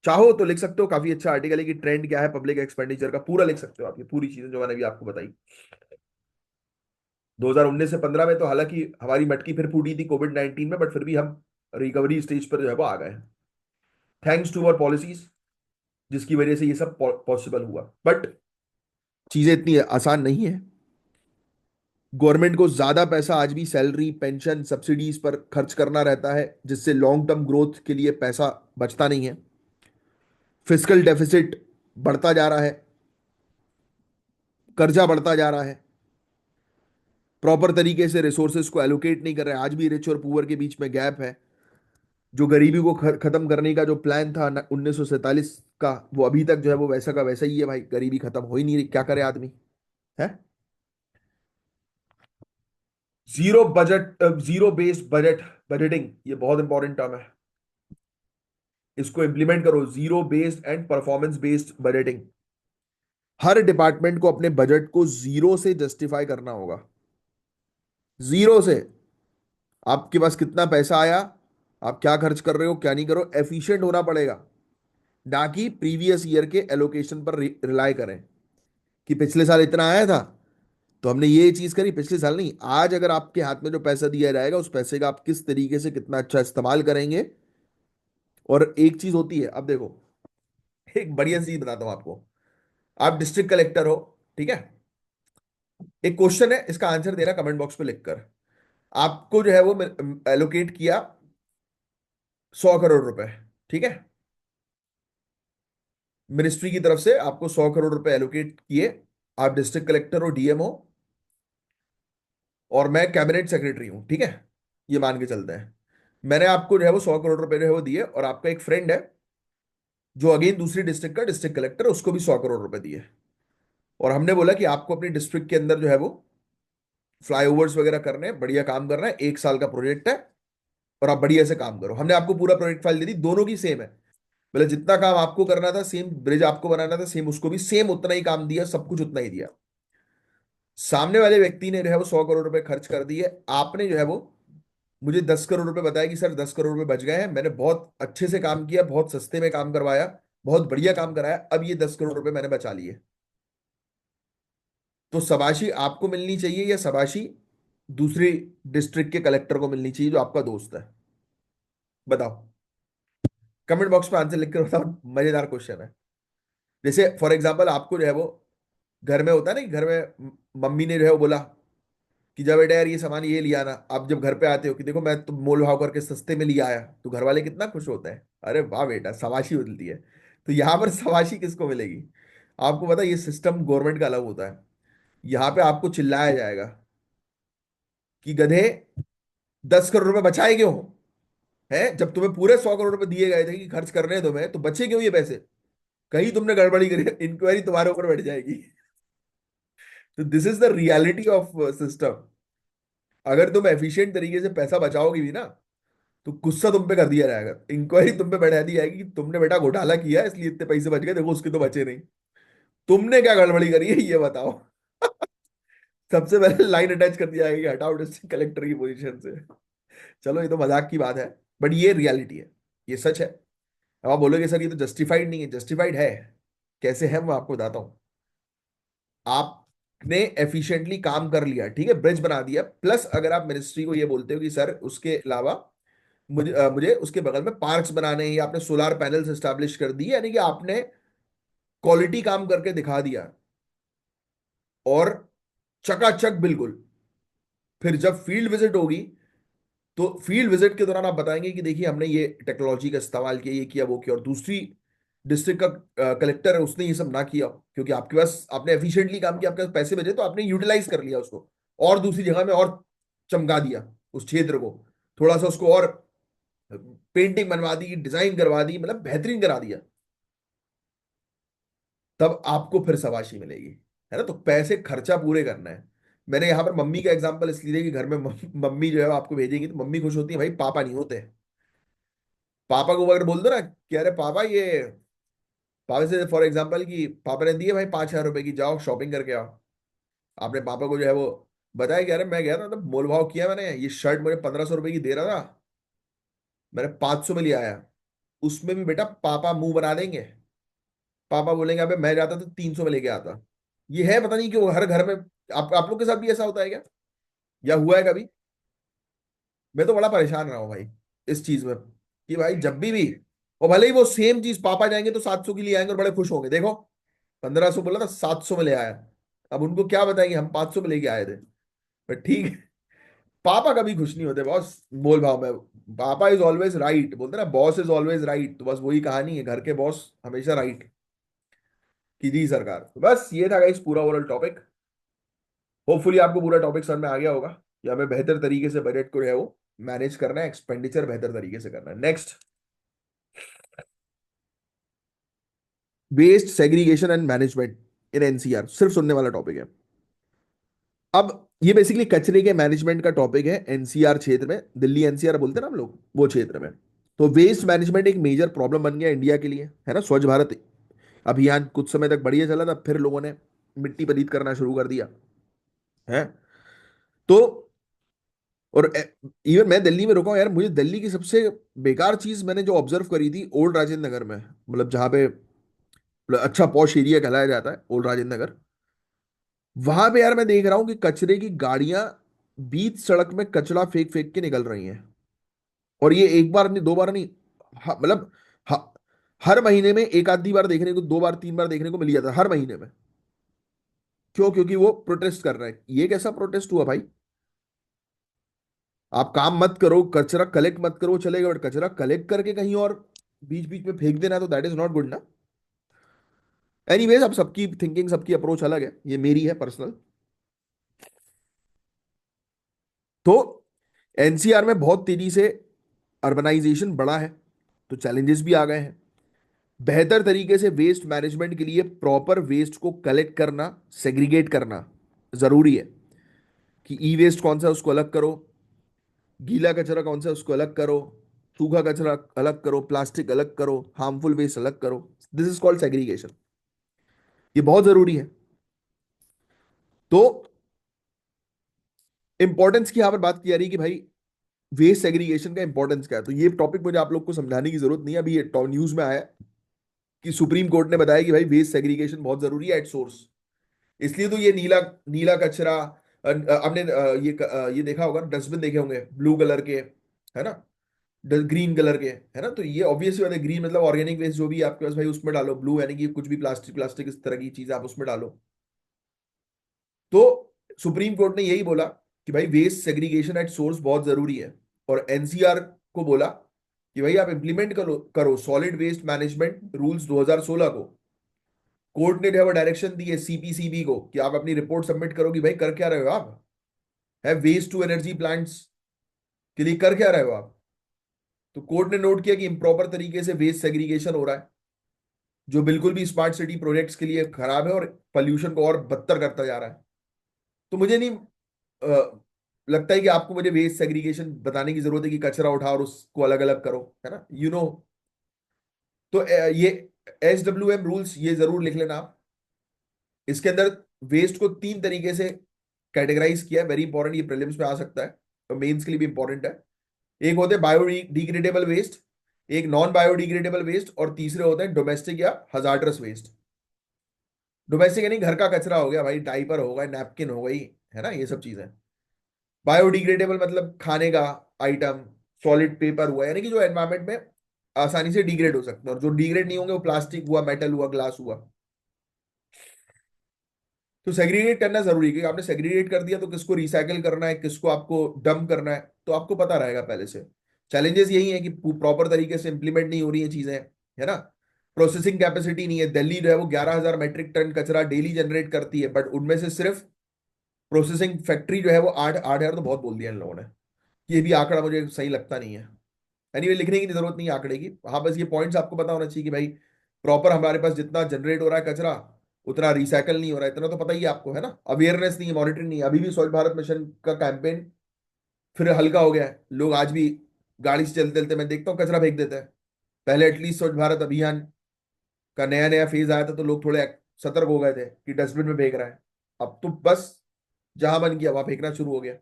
चाहो तो लिख सकते हो, काफी अच्छा आर्टिकल है कि ट्रेंड क्या है पब्लिक एक्सपेंडिचर का, पूरा लिख सकते हो आप, ये पूरी चीजें जो मैंने भी आपको बताई। 2019 से 15 में तो हालांकि हमारी मटकी फिर फूटी थी कोविड 19 में, बट फिर भी हम रिकवरी स्टेज पर जो है वो आ गए, थैंक्स टू अवर पॉलिसीज, जिसकी वजह से ये सब पॉसिबल हुआ। बट चीजें इतनी आसान नहीं है। गवर्नमेंट को ज्यादा पैसा आज भी सैलरी, पेंशन, सब्सिडीज पर खर्च करना रहता है, जिससे लॉन्ग टर्म ग्रोथ के लिए पैसा बचता नहीं है। फिस्कल डेफिसिट बढ़ता जा रहा है, कर्जा बढ़ता जा रहा है, प्रॉपर तरीके से रिसोर्सेज को एलोकेट नहीं कर रहे हैं। आज भी रिच और पुअर के बीच में गैप है। जो गरीबी को खत्म करने का जो प्लान था 1947 का, वो अभी तक जो है वो वैसा का वैसा ही है भाई। गरीबी खत्म हो ही नहीं रही, क्या करे आदमी है। Zero budget, zero based budget, budgeting, ये बहुत इंपॉर्टेंट टर्म है। इसको इंप्लीमेंट करो, zero based and performance based budgeting. Her department को अपने बजट को जीरो से जस्टिफाई करना होगा। जीरो से, आपके पास कितना पैसा आया, आप क्या खर्च कर रहे हो, क्या नहीं करो, एफिशिएंट होना पड़ेगा। ना कि प्रीवियस ईयर के एलोकेशन पर रिलाई करें कि पिछले साल इतना आया था तो हमने ये चीज करी, पिछले साल नहीं। आज अगर आपके हाथ में जो पैसा दिया जाएगा, उस पैसे का आप किस तरीके से कितना अच्छा इस्तेमाल करेंगे। और एक चीज होती है, अब देखो, एक बढ़िया चीज बताता हूं आपको। आप डिस्ट्रिक्ट कलेक्टर हो, ठीक है। एक क्वेश्चन है, इसका आंसर देना कमेंट बॉक्स पे लिखकर। आपको जो है वो एलोकेट किया 100 करोड़ रुपए, ठीक है। मिनिस्ट्री की तरफ से आपको 100 करोड़ रुपए एलोकेट किए। आप डिस्ट्रिक्ट कलेक्टर हो, डीएम हो, और मैं कैबिनेट सेक्रेटरी हूं, ठीक है। ये मान के चलते हैं, मैंने आपको जो है वो 100 करोड़ रुपए जो है वो दिए, और आपका एक फ्रेंड है जो अगेन दूसरी डिस्ट्रिक्ट का डिस्ट्रिक्ट कलेक्टर, उसको भी 100 करोड़ रुपए दिए। और हमने बोला कि आपको अपनी डिस्ट्रिक्ट के अंदर जो है वो फ्लाईओवर्स वगैरह करने हैं, बढ़िया काम करना है, 1 साल का प्रोजेक्ट है, और आप बढ़िया से काम करो। हमने आपको पूरा प्रोजेक्ट फाइल दे दी, दोनों की सेम है। मतलब जितना काम आपको करना था, सेम ब्रिज आपको बनाना था, सेम उसको भी सेम उतना ही काम दिया, सब कुछ उतना ही दिया। सामने वाले व्यक्ति ने जो है वो 100 करोड़ रुपए खर्च कर दिए, आपने जो है वो मुझे 10 करोड़ रुपए बताया कि सर 10 करोड़ रुपए बच गए हैं, मैंने बहुत अच्छे से काम किया, बहुत सस्ते में काम करवाया, बहुत बढ़िया काम कराया, अब ये 10 करोड़ रुपए मैंने बचा लिए। तो शाबाशी आपको मिलनी चाहिए, या शाबाशी दूसरे डिस्ट्रिक्ट के कलेक्टर को मिलनी चाहिए जो आपका दोस्त है? बताओ, कमेंट बॉक्स में आंसर लिख कर बताओ। मजेदार क्वेश्चन है। जैसे फॉर एग्जाम्पल, आपको जो है वो घर में होता है ना कि घर में मम्मी ने जो है वो बोला कि जा बेटा यार ये सामान ये लिया ना। आप जब घर पे आते हो कि देखो मैं तो मोल भाव करके सस्ते में लिया आया, तो घर वाले कितना खुश होते हैं, अरे वाह बेटा, शाबाशी मिलती है। तो यहाँ पर शाबाशी किसको मिलेगी? आपको पता है ये सिस्टम गवर्नमेंट का अलग होता है। यहाँ पे आपको चिल्लाया जाएगा कि गधे, 10 करोड़ रुपए बचाए क्यों है, जब तुम्हें पूरे 100 करोड़ रुपए दिए गए थे कि खर्च करने हैं तुम्हें, तो बचे क्यों ये पैसे? कहीं तुमने गड़बड़ी करी, इंक्वायरी तुम्हारे ऊपर बैठ जाएगी। तो this is the reality of system. अगर तुम एफिशिएंट तरीके से पैसा बचाओगे भी ना, तो गुस्सा तुम पे कर दिया जाएगा, इंक्वायरी तुम पे बैठा दी जाएगी कि तुमने बेटा घोटाला किया है, इसलिए इतने पैसे बच गए, देखो उसके तो बचे नहीं। तुमने क्या गड़बड़ी करी है ये बताओ। सबसे पहले लाइन अटैच कर दिया जाएगा कि हटाओ डिस्ट्रिक्ट कलेक्टर की पोजीशन से। चलो ये तो मजाक की बात है, बट ये रियलिटी है, ये सच है। अब आप बोलोगे सर ये तो जस्टिफाइड नहीं है, जस्टिफाइड है। कैसे है मैं आपको बताता हूँ। आपने एफिशिएंटली काम कर लिया, ठीक है, ब्रिज बना दिया, प्लस अगर आप मिनिस्ट्री को ये बोलते हो कि सर उसके अलावा मुझे उसके बगल में पार्क्स बनाने हैं, या आपने सोलार पैनल्स एस्टैब्लिश कर दिए, यानी कि आपने क्वालिटी काम करके दिखा दिया, और चकाचक बिल्कुल। फिर जब फील्ड विजिट होगी, तो फील्ड विजिट के दौरान आप बताएंगे कि देखिए हमने ये टेक्नोलॉजी का इस्तेमाल किया, ये किया, वो किया, और दूसरी डिस्ट्रिक्ट का कलेक्टर है उसने ये सब ना किया, क्योंकि आपके पास आपने एफिशिएंटली काम किया, आपके पास पैसे बचे, तो आपने यूटिलाइज कर लिया उसको, और दूसरी जगह में और चमका दिया उस क्षेत्र को, थोड़ा सा उसको और पेंटिंग बनवा दी, डिजाइन करवा दी, मतलब बेहतरीन करा दिया। तब आपको फिर शाबाशी मिलेगी, है ना। तो पैसे खर्चा पूरे करना है। मैंने यहाँ पर मम्मी का एग्जांपल इसलिए दिया कि घर में मम्मी जो है आपको भेजेंगी तो मम्मी खुश होती है, भाई पापा नहीं होते। पापा को अगर बोल दो ना कि अरे पापा ये, पापा से फॉर एग्जांपल कि पापा ने दिए भाई 5,000 रुपए की, जाओ शॉपिंग करके आओ। आपने पापा को जो है वो बताया कि अरे मैं गया था, तो मोल भाव किया मैंने, ये शर्ट मुझे 1,500 रुपए की दे रहा था, मैंने 500 में लिया आया। उसमें भी बेटा पापा मुंह बना देंगे। पापा बोलेंगे अबे मैं जाता तो 300 में लेके आता। ये है, पता नहीं क्यों हर घर में। आप लोग के साथ भी ऐसा होता है क्या, या हुआ है कभी? मैं तो बड़ा परेशान रहा हूं भाई इस चीज में, कि भाई जब भी और भले ही वो सेम चीज पापा जाएंगे तो 700 की लिए आएंगे और बड़े खुश होंगे, देखो 1500 बोला था 700 में ले आया। अब उनको क्या बताएंगे हम 500 में लेके आए थे। पर ठीक है, पापा कभी खुश नहीं होते बॉस, बोल भाव में। पापा इज ऑलवेज राइट, बोलते ना बॉस इज ऑलवेज राइट, तो बस वही कहानी है, घर के बॉस हमेशा राइट की जी सरकार। तो बस ये था इस पूरा ओवरऑल टॉपिक। होपफुली आपको पूरा टॉपिक समझ में आ गया होगा कि हमें बेहतर तरीके से बजट को जो है वो मैनेज करना है, एक्सपेंडिचर बेहतर तरीके से करना है। Next, waste segregation and management in NCR, सिर्फ सुनने वाला टॉपिक है। अब ये बेसिकली कचरे के मैनेजमेंट का टॉपिक है एनसीआर क्षेत्र में, दिल्ली एनसीआर बोलते हैं ना हम लोग, वो क्षेत्र में। तो वेस्ट मैनेजमेंट एक मेजर प्रॉब्लम बन गया इंडिया के लिए, है ना। स्वच्छ भारत अभियान कुछ समय तक बढ़िया चला था, फिर लोगों ने मिट्टी पलीत करना शुरू कर दिया है। तो और इवन मैं दिल्ली में रुका हूं यार, मुझे दिल्ली की सबसे बेकार चीज मैंने जो ऑब्जर्व करी थी ओल्ड राजेंद्र नगर में, मतलब जहां पे मतलब अच्छा पॉश एरिया कहलाया जाता है ओल्ड राजेंद्र नगर। वहां पे यार मैं देख रहा हूँ कि कचरे की गाड़ियां बीच सड़क में कचरा फेंक फेंक के निकल रही हैं। और ये एक बार नहीं, दो बार नहीं, मतलब हर महीने में एक आधी बार देखने को, दो बार तीन बार देखने को मिल जाता है हर महीने में। क्यों? क्योंकि वो प्रोटेस्ट कर रहे हैं। ये कैसा प्रोटेस्ट हुआ भाई? आप काम मत करो, कचरा कलेक्ट मत करो, चलेगा, बट कचरा कलेक्ट करके कहीं और बीच बीच में फेंक देना, तो दैट इज नॉट गुड ना। एनीवेज, अब सबकी थिंकिंग, सबकी अप्रोच अलग है, ये मेरी है पर्सनल। तो एनसीआर में बहुत तेजी से अर्बनाइजेशन बढ़ा है, तो चैलेंजेस भी आ गए हैं। बेहतर तरीके से वेस्ट मैनेजमेंट के लिए प्रॉपर वेस्ट को कलेक्ट करना, सेग्रीगेट करना जरूरी है। कि ई वेस्ट कौन सा है उसको अलग करो, गीला कचरा कौन सा है उसको अलग करो, सूखा कचरा अलग करो, प्लास्टिक अलग करो, हार्मफुल वेस्ट अलग करो। This is called segregation. ये बहुत जरूरी है। तो इंपॉर्टेंस की यहां पर बात की जा रही है कि भाई वेस्ट सेग्रीगेशन का इंपॉर्टेंस क्या है। तो ये टॉपिक मुझे आप लोग को समझाने की जरूरत नहीं है, अभी ये न्यूज में आया कि सुप्रीम कोर्ट ने बताया कि भाई वेस्ट सेग्रीगेशन बहुत जरूरी है एट सोर्स। इसलिए तो ये नीला नीला कचरा आपने ये देखा होगा, डस्टबिन देखे होंगे ब्लू कलर के, है ना, ग्रीन कलर के, है ना। तो ये ऑब्वियसली बात है, ग्रीन मतलब ऑर्गेनिक वेस्ट जो भी है आपके पास भाई उसमें डालो, ब्लू यानी कि कुछ भी प्लास्टिक प्लास्टिक इस तरह की चीज आप उसमें डालो। तो सुप्रीम कोर्ट ने यही बोला कि भाई वेस्ट सेग्रीगेशन एट सोर्स बहुत जरूरी है। और एनसीआर को बोला कि भाई आप इंप्लीमेंट करो करो सॉलिड वेस्ट मैनेजमेंट रूल्स 2016 को। कोर्ट ने जो है वो डायरेक्शन दी है सीपीसीबी को कि आप अपनी रिपोर्ट सबमिट करो कि भाई कर क्या रहे हो आप, है वेस्ट टू एनर्जी प्लांट्स के लिए कर क्या रहे हो आप। तो कोर्ट ने नोट किया कि इम्प्रॉपर तरीके से वेस्ट सेग्रीगेशन हो रहा है, जो बिल्कुल भी स्मार्ट सिटी प्रोजेक्ट्स के लिए खराब है और पोल्यूशन को और बदतर करता जा रहा है। तो मुझे नहीं लगता है कि आपको मुझे वेस्ट सेग्रीगेशन बताने की जरूरत है कि कचरा उठाओ और उसको अलग अलग करो, है ना, तो ये SWM रूल्स ये जरूर लिख लेना आप। इसके अंदर वेस्ट को तीन तरीके से कैटेगराइज किया है, वेरी इंपॉर्टेंट, ये प्रीलिम्स में आ सकता है और मेंस के लिए भी इंपॉर्टेंट है। एक होते हैं बायोडिग्रेडेबल वेस्ट, एक नॉन बायोडिग्रेडेबल वेस्ट, और तीसरे होते हैं डोमेस्टिक या हजार्डस वेस्ट। डोमेस्टिक यानी घर का कचरा हो गया भाई, डाइपर हो गया, नैपकिन हो गई, है ना, ये सब चीजें। बायोडिग्रेडेबल मतलब खाने का आइटम, सॉलिड पेपर हुआ, यानी कि जो एनवायरमेंट में आसानी से डिग्रेड हो सकते हैं, और जो डिग्रेड नहीं होंगे वो प्लास्टिक हुआ, मेटल हुआ, ग्लास हुआ। तो सेग्रीगेट करना जरूरी है, क्योंकि आपने सेग्रीगेट कर दिया तो किसको रिसाइकल करना है, किसको आपको डंप करना है, तो आपको पता रहेगा पहले से। चैलेंजेस यही है कि प्रॉपर तरीके से इंप्लीमेंट नहीं हो रही है चीजें, है ना। प्रोसेसिंग कैपेसिटी नहीं है, दिल्ली जो है वो 11,000 मीट्रिक टन कचरा डेली जनरेट करती है, बट उनमें से सिर्फ प्रोसेसिंग फैक्ट्री जो है वो 8,000 तो बहुत बोल दिया इन लोगों ने। ये भी आंकड़ा मुझे सही लगता नहीं है। एनीवे, लिखने की जरूरत नहीं है आंकड़े की, हाँ बस ये पॉइंट्स आपको पता होना चाहिए कि भाई प्रॉपर हमारे पास जितना जनरेट हो रहा है कचरा उतना रिसाइकल नहीं हो रहा है, इतना तो पता ही है आपको, है ना। अवेयरनेस नहीं है, मॉनिटरिंग नहीं है। अभी भी स्वच्छ भारत मिशन का कैंपेन फिर हल्का हो गया है, लोग आज भी गाड़ी से चलते चलते मैं देखता हूँ कचरा फेंक देते हैं। पहले एटलीस्ट स्वच्छ भारत अभियान का नया नया फेज आया था तो लोग थोड़े सतर्क हो गए थे कि डस्टबिन में फेंक रहा है। अब तो बस जहां मन किया वहां फेंकना शुरू हो गया।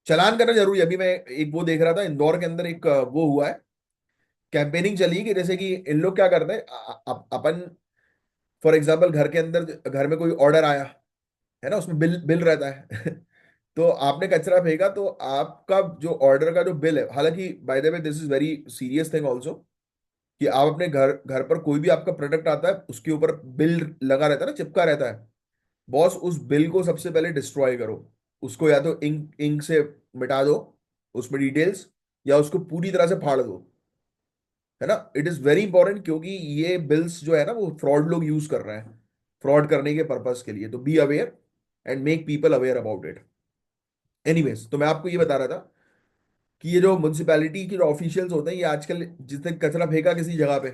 चालान करना जरूरी है। अभी मैं एक वो देख रहा था, इंदौर के अंदर एक वो हुआ है कैंपेनिंग चली कि जैसे कि इन लोग क्या करते हैं, अपन फॉर एग्जाम्पल घर के अंदर, घर में कोई ऑर्डर आया है ना, उसमें बिल बिल रहता है तो आपने कचरा फेंका तो आपका जो ऑर्डर का जो बिल है, हालांकि by the way this is very serious thing also, कि आप अपने घर घर पर कोई भी आपका प्रोडक्ट आता है उसके ऊपर बिल लगा रहता है ना, चिपका रहता है। बॉस उस बिल को सबसे पहले डिस्ट्रॉय करो, उसको या तो इंक इंक से मिटा दो उसमें डिटेल्स, या उसको पूरी तरह से फाड़ दो, है ना। इट इज वेरी इंपॉर्टेंट, क्योंकि ये बिल्स जो है ना वो फ्रॉड लोग यूज कर रहे हैं, फ्रॉड करने के पर्पस के लिए। तो be aware and make people aware about it. Anyways, तो मैं आपको ये बता रहा था कि ये जो म्यूनसिपैलिटी के जो ऑफिशियल्स होते हैं, ये आजकल जिसने कचरा फेंका किसी जगह पे,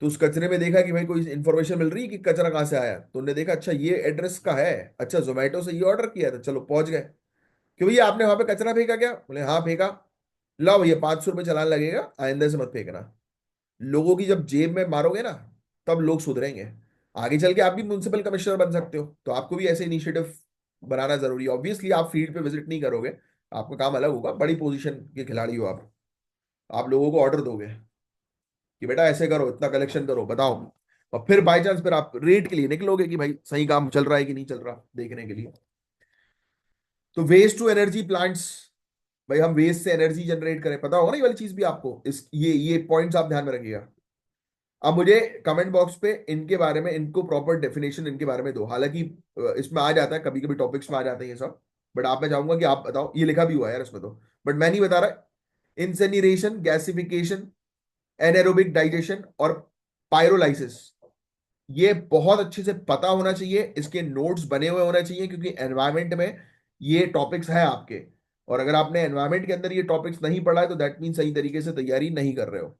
तो उस कचरे में देखा कि भाई कोई इन्फॉर्मेशन मिल रही है कि कचरा कहाँ से आया, तो उन्होंने देखा अच्छा ये एड्रेस का है, अच्छा जोमेटो से ये ऑर्डर किया था, चलो पहुंच गए। कि भैया आपने वहां पे कचरा फेंका क्या? बोले हाँ फेंका। लाओ भैया 500 रुपये चालान लगेगा, आइंदा से मत फेंकना। लोगों की जब जेब में मारोगे ना, तब लोग सुधरेंगे। आगे चल के आप भी म्युनिसिपल कमिश्नर बन सकते हो, तो आपको भी ऐसे इनिशिएटिव बनाना जरूरी है। ऑब्वियसली आप फील्ड पे विजिट नहीं करोगे, आपका काम अलग होगा, बड़ी पोजीशन के खिलाड़ी हो आप लोगों को ऑर्डर दोगे कि बेटा ऐसे करो, इतना कलेक्शन करो, बताओ। और फिर बाई चांस फिर आप रेट के लिए निकलोगे कि भाई सही काम चल रहा है कि नहीं चल रहा, देखने के लिए। तो वेस्ट टू एनर्जी प्लांट्स, भाई हम वेस्ट से एनर्जी जनरेट करें, पता होगा ना ये वाली चीज भी आपको, इस ये पॉइंट्स आप ध्यान में रखिएगा। अब मुझे कमेंट बॉक्स पे इनके बारे में, इनको प्रॉपर डेफिनेशन इनके बारे में दो। हालांकि इसमें आ जाता है, कभी कभी टॉपिक्स में आ जाते हैं ये सब, बट आप, मैं चाहूंगा कि आप बताओ, ये लिखा भी हुआ है यार इसमें तो, बट मैं नहीं बता रहा। इंसेनिरेशन, गैसिफिकेशन, एनारोबिक डाइजेशन और पायरोलाइसिस, ये बहुत अच्छे से पता होना चाहिए, इसके नोट्स बने हुए होना चाहिए, क्योंकि एनवायरमेंट में ये टॉपिक्स है आपके। और अगर आपने एनवायरमेंट के अंदर ये टॉपिक्स नहीं पढ़ा है तो दैट मीन सही तरीके से तैयारी नहीं कर रहे हो।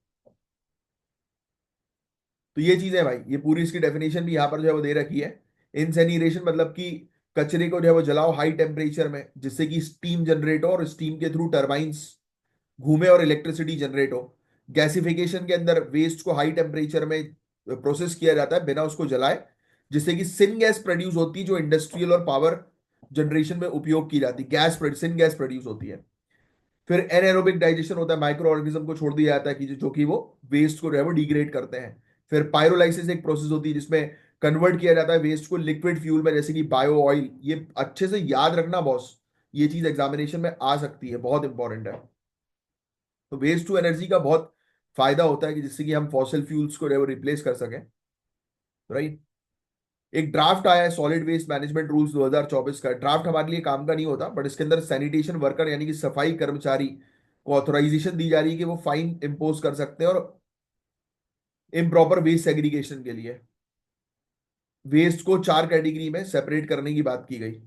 तो ये चीज है भाई, ये पूरी इसकी डेफिनेशन भी यहाँ पर जो है वो दे रखी है। इंसेनिरेशन मतलब कि कचरे को जो है वो जलाओ हाई टेम्परेचर में, जिससे कि स्टीम जनरेट हो और स्टीम के थ्रू टर्बाइंस घूमे और इलेक्ट्रिसिटी जनरेट हो। गैसिफिकेशन के अंदर वेस्ट को हाई टेम्परेचर में प्रोसेस किया जाता है बिना उसको जलाए, जिससे कि सिन गैस प्रोड्यूस होती है, जो इंडस्ट्रियल और पावर जनरेशन में उपयोग की जाती है, सिन गैस प्रोड्यूस होती है। फिर एनएरोबिक डाइजेशन होता है, माइक्रो ऑर्गेनिज्म को छोड़ दिया जाता है कि जो कि वो वेस्ट को जो है वो डिग्रेड करते हैं। फिर पायरोलाइसिस एक प्रोसेस होती है जिसमें कन्वर्ट किया जाता है वेस्ट को लिक्विड फ्यूल में, जैसे कि बायो ऑयल। ये अच्छे से याद रखना बॉस, ये चीज एग्जामिनेशन में आ सकती है, बहुत इंपॉर्टेंट है। तो वेस्ट टू एनर्जी का बहुत फायदा होता है कि जिससे कि हम फॉसिल फ्यूल्स को जो है वो रिप्लेस कर सकें, राइट। एक ड्राफ्ट आया है सॉलिड वेस्ट मैनेजमेंट रूल्स 2024 का। ड्राफ्ट हमारे लिए काम का नहीं होता, बट इसके अंदर सैनिटेशन वर्कर यानी कि सफाई कर्मचारी को ऑथोराइजेशन दी जा रही है कि वो फाइन इंपोज कर सकते हैं, और इम्प्रॉपर वेस्ट सेग्रीगेशन के लिए वेस्ट को 4 कैटेगरी में सेपरेट करने की बात की गई।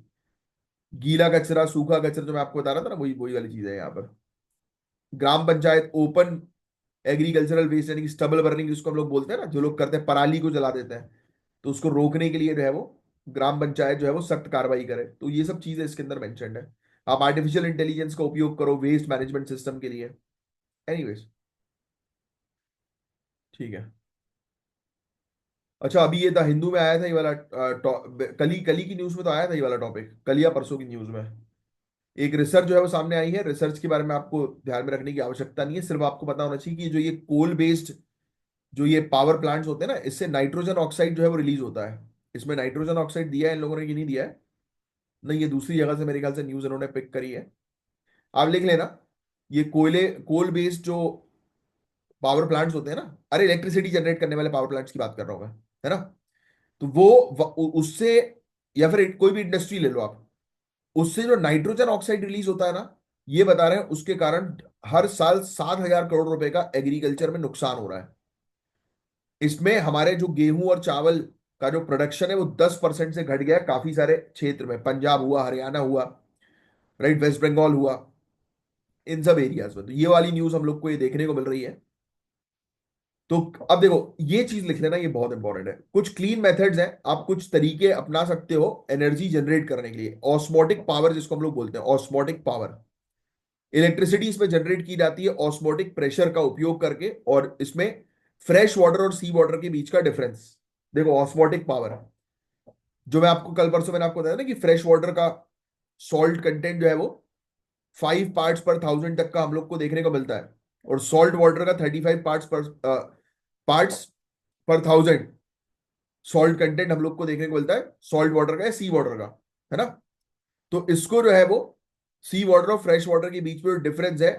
गीला कचरा, सूखा कचरा, जो मैं आपको बता रहा था ना, वही वही वाली चीज है यहाँ पर। ग्राम पंचायत ओपन एग्रीकल्चरल वेस्ट यानी कि स्टबल बर्निंग जिसको हम लोग बोलते हैं ना, जो लोग करते हैं पराली को जला देते हैं, तो उसको रोकने के लिए जो है वो ग्राम पंचायत जो है वो सख्त कार्रवाई करे। तो ये सब चीजें इसके अंदर मेंशन्ड है। आप आर्टिफिशियल इंटेलिजेंस का उपयोग करो वेस्ट मैनेजमेंट सिस्टम के लिए। एनीवेज, ठीक है। अच्छा, अभी ये था हिंदू में आया था ये वाला कली की न्यूज में तो आया था ये वाला टॉपिक, कल या परसों की न्यूज में। एक रिसर्च जो है वो सामने आई है। रिसर्च के बारे में आपको ध्यान में रखने की आवश्यकता नहीं है, सिर्फ आपको पता होना चाहिए कि जो ये कोल बेस्ड जो ये पावर प्लांट्स होते हैं ना, इससे नाइट्रोजन ऑक्साइड जो है वो रिलीज होता है। इसमें नाइट्रोजन ऑक्साइड दिया है इन लोगों ने कि नहीं दिया है, नहीं, ये दूसरी जगह से मेरे ख्याल से न्यूज इन्होंने पिक करी है। आप लिख लेना, ये कोल बेस्ड जो पावर प्लांट्स होते हैं ना, अरे इलेक्ट्रिसिटी जनरेट करने वाले पावर प्लांट्स की बात कर रहा हूं मैं, है ना। तो वो उससे, या फिर कोई भी इंडस्ट्री ले लो आप, उससे जो नाइट्रोजन ऑक्साइड रिलीज होता है ना, ये बता रहे हैं उसके कारण हर साल 7,000 करोड़ रुपए का एग्रीकल्चर में नुकसान हो रहा है। इसमें हमारे जो गेहूं और चावल का जो प्रोडक्शन है वो 10% से घट गया है काफी सारे क्षेत्र में, पंजाब हुआ, हरियाणा हुआ, राइट, वेस्ट बंगाल हुआ, इन सब एरियाज में। तो ये वाली न्यूज हम लोग को ये देखने को मिल रही है। तो अब देखो, ये चीज लिख लेना, ये बहुत इंपॉर्टेंट है। कुछ क्लीन मेथड्स हैं, आप कुछ तरीके अपना सकते हो एनर्जी जनरेट करने के लिए। ऑस्मोटिक पावर जिसको हम लोग बोलते हैं, ऑस्मोटिक पावर, इलेक्ट्रिसिटी इसमें जनरेट की जाती है ऑस्मोटिक प्रेशर का उपयोग करके। और इसमें फ्रेश वाटर और सी वाटर के बीच का डिफरेंस देखो, ऑस्मोटिक पावर, जो मैं आपको कल परसों मैंने आपको बताया ना कि फ्रेश वाटर का सॉल्ट कंटेंट जो है वो 5 पार्ट्स पर 1000 तक का हम लोग को देखने को मिलता है। और सॉल्ट वाटर का 35 पार्ट्स पर थाउजेंड सॉल्ट कंटेंट हम लोग को देखने को मिलता है सॉल्ट वाटर का या सी वाटर का, है ना। तो इसको जो है वो सी वाटर और फ्रेश वाटर के बीच में जो डिफरेंस है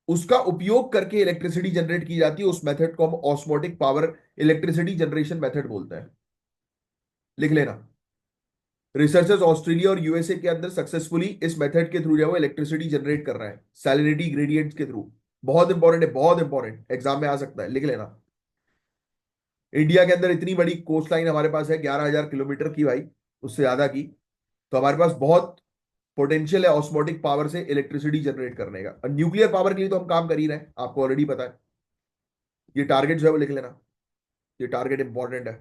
उसका उपयोग करके इलेक्ट्रिसिटी जनरेट की जाती है। उस मेथड को हम osmotic power electricity generation method बोलते हैं। लिख लेना। रिसर्चर्स ऑस्ट्रेलिया और यूएसए के अंदर सक्सेसफुली इस मेथड के थ्रू जो है वो इलेक्ट्रिसिटी जनरेट कर रहे हैं सैलिनिटी ग्रेडियंट के थ्रू। बहुत इंपॉर्टेंट है, बहुत इंपॉर्टेंट, एग्जाम में आ सकता है, लिख लेना। इंडिया के अंदर इतनी बड़ी कोस्ट लाइन हमारे पास है 11,000 किलोमीटर की भाई, उससे ज्यादा की। तो हमारे पास बहुत पोटेंशियल है ऑस्मोटिक पावर से इलेक्ट्रिसिटी जनरेट करने का। और न्यूक्लियर पावर के लिए तो हम काम कर ही रहे हैं, आपको ऑलरेडी पता है। ये टारगेट जो है वो लिख लेना, ये टारगेट इंपॉर्टेंट है।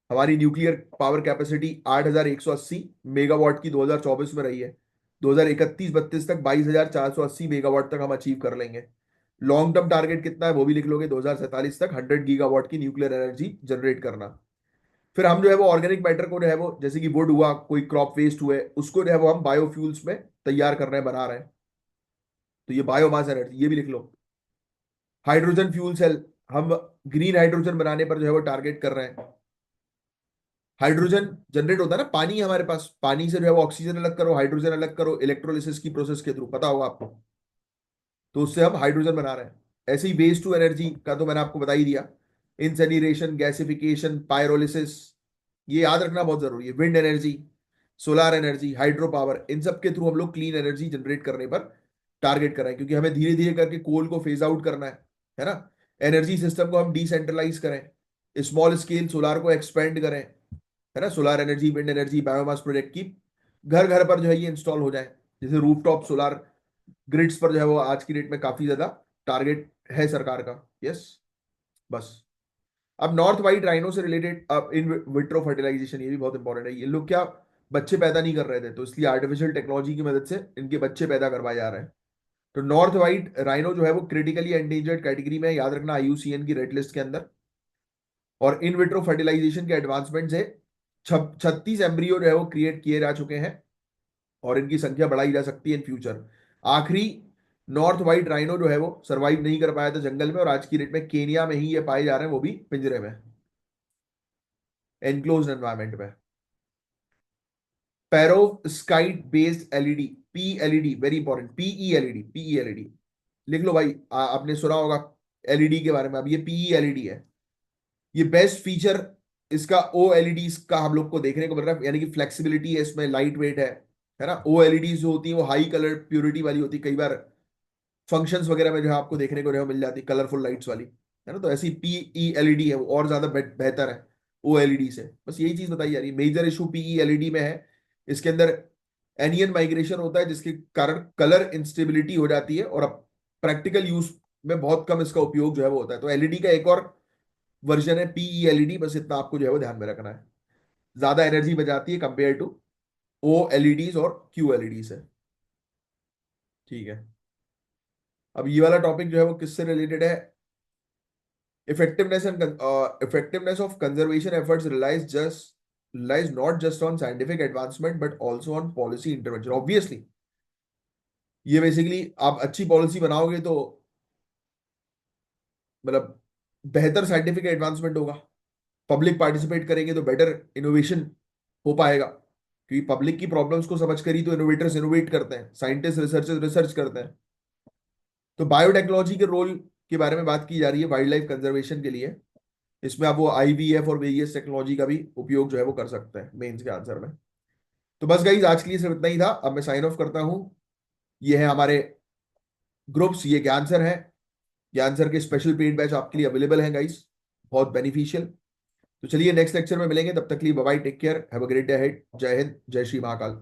हमारी न्यूक्लियर पावर कैपेसिटी 8,180 मेगावाट की 2024 में रही है। 2031-32 तक 22,480 मेगावाट तक हम अचीव कर लेंगे। लॉन्ग टर्म टारगेट कितना है वो भी लिख लोगे, 2047 तक 100 गीगावाट की न्यूक्लियर एनर्जी जनरेट करना। फिर हम जो है वो ऑर्गेनिक मैटर को जो है वो जैसे कि वुड हुआ, कोई क्रॉप वेस्ट हुए, उसको जो है वो हम बायोफ्यूल्स में तैयार कर रहे हैं, बना रहे हैं। तो ये बायोमास एनर्जी ये भी लिख लो। हाइड्रोजन फ्यूल सेल, हम ग्रीन हाइड्रोजन बनाने पर जो है वो टारगेट कर रहे हैं। हाइड्रोजन जनरेट होता है ना, पानी है हमारे पास, पानी से जो है वो ऑक्सीजन अलग करो, हाइड्रोजन अलग करो, इलेक्ट्रोलिसिस की प्रोसेस के थ्रू, पता होगा आपको। तो उससे हम हाइड्रोजन बना रहे हैं। ऐसे ही वेस्ट टू एनर्जी का तो मैंने आपको बता ही दिया। इंसेनिरेशन, गैसिफिकेशन, पायरोलिसिस, ये याद रखना बहुत जरूरी है। Wind energy, solar energy, hydro power, इन सब के थ्रू हम लोग क्लीन एनर्जी जनरेट करने पर टारगेट कर रहे हैं, क्योंकि हमें धीरे धीरे करके कोल को फेज आउट करना है ना। एनर्जी सिस्टम को हम डिसेंट्रलाइज करें, स्मॉल स्केल सोलार को एक्सपेंड करें, है ना। Solar energy, wind energy, biomass project की घर घर पर जो है ये इंस्टॉल हो जाए। जैसे रूफटॉप सोलार ग्रिड्स पर जो है वो आज की डेट में काफी ज्यादा टारगेट है सरकार का। यस, बस। अब नॉर्थ वाइट राइनो से रिलेटेड, अब इन विट्रो फर्टिलाइजेशन, ये भी बहुत इंपॉर्टेंट है। ये लोग क्या बच्चे पैदा नहीं कर रहे थे, तो इसलिए आर्टिफिशियल टेक्नोलॉजी की मदद से इनके बच्चे पैदा करवाए जा रहे हैं। तो नॉर्थ वाइट राइनो जो है वो क्रिटिकली एंडेंजर्ड कैटेगरी में है, याद रखना, आईयूसीएन की रेड लिस्ट के अंदर। और इन विट्रो फर्टिलाइजेशन के एडवांसमेंट से 36 एम्ब्रियो जो है वो क्रिएट किए जा चुके हैं, और इनकी संख्या बढ़ाई जा सकती है इन फ्यूचर। आखिरी नॉर्थ वाइट राइनो जो है वो सरवाइव नहीं कर पाया था जंगल में, और आज की डेट में केनिया में ही ये पाए जा रहे हैं, वो भी पिंजरे में, एनक्लोज एनवायरमेंट में। पेरोस्काइट बेस्ड एलईडी, पीएलईडी, वेरी इंपॉर्टेंट, पीईएलईडी, पीईएलईडी लिख लो भाई। आपने सुना होगा एलईडी के बारे में, अब ये पीईएलईडी है। ये बेस्ट फीचर इसका ओ एलईडी का हम लोग को देखने को मिल रहा है, यानी कि फ्लेक्सिबिलिटी है इसमें, लाइट वेट है ना। ओ एलईडी जो होती है वो हाई कलर प्योरिटी वाली होती है, कई बार फंक्शंस वगैरह में जो है आपको देखने को जो है मिल जाती है कलरफुल लाइट्स वाली, है ना। तो ऐसी पीई एलईडी है वो और ज्यादा बेहतर है ओ एलईडी से। बस यही चीज बताई जा रही है, मेजर इशू पीई एलईडी में है। इसके अंदर एनियन माइग्रेशन होता है, जिसके कारण कलर इंस्टेबिलिटी हो जाती है, और अब प्रैक्टिकल यूज में बहुत कम इसका उपयोग जो है वो होता है। तो एलईडी का एक और वर्जन है पीई एलईडी, बस इतना आपको जो है वो ध्यान में रखना है। ज्यादा एनर्जी बचाती है कंपेयर टू ओ एलईडीज और क्यू एलईडी से। ठीक है। अब ये वाला टॉपिक जो है वो किससे रिलेटेड है? effectiveness of conservation efforts relies not just on scientific advancement but also on policy intervention. Obviously, ये बेसिकली आप अच्छी पॉलिसी बनाओगे तो मतलब बेहतर साइंटिफिक एडवांसमेंट होगा। पब्लिक पार्टिसिपेट करेंगे तो बेटर इनोवेशन हो पाएगा, क्योंकि पब्लिक की प्रॉब्लम्स को समझ कर ही तो इनोवेटर्स इनोवेट करते हैं, साइंटिस्ट रिसर्चर्स रिसर्च करते हैं। तो बायोटेक्नोलॉजी के रोल के बारे में बात की जा रही है वाइल्ड लाइफ कंजर्वेशन के लिए। इसमें आप वो आईवीएफ और वेरियस टेक्नोलॉजी का भी उपयोग जो है वो कर सकते हैं मेंस के आंसर में। तो बस गाइज आज के लिए सिर्फ इतना ही था, अब मैं साइन ऑफ करता हूं। ये है हमारे ग्रुप्स, ये ज्ञान सर है। ज्ञान सर के स्पेशल पेड बैच आपके लिए अवेलेबल है गाइज, बहुत बेनिफिशियल। तो चलिए नेक्स्ट लेक्चर में मिलेंगे, तब तक के लिए bye bye, take care, have a great day ahead. जय हिंद, जय श्री महाकाल।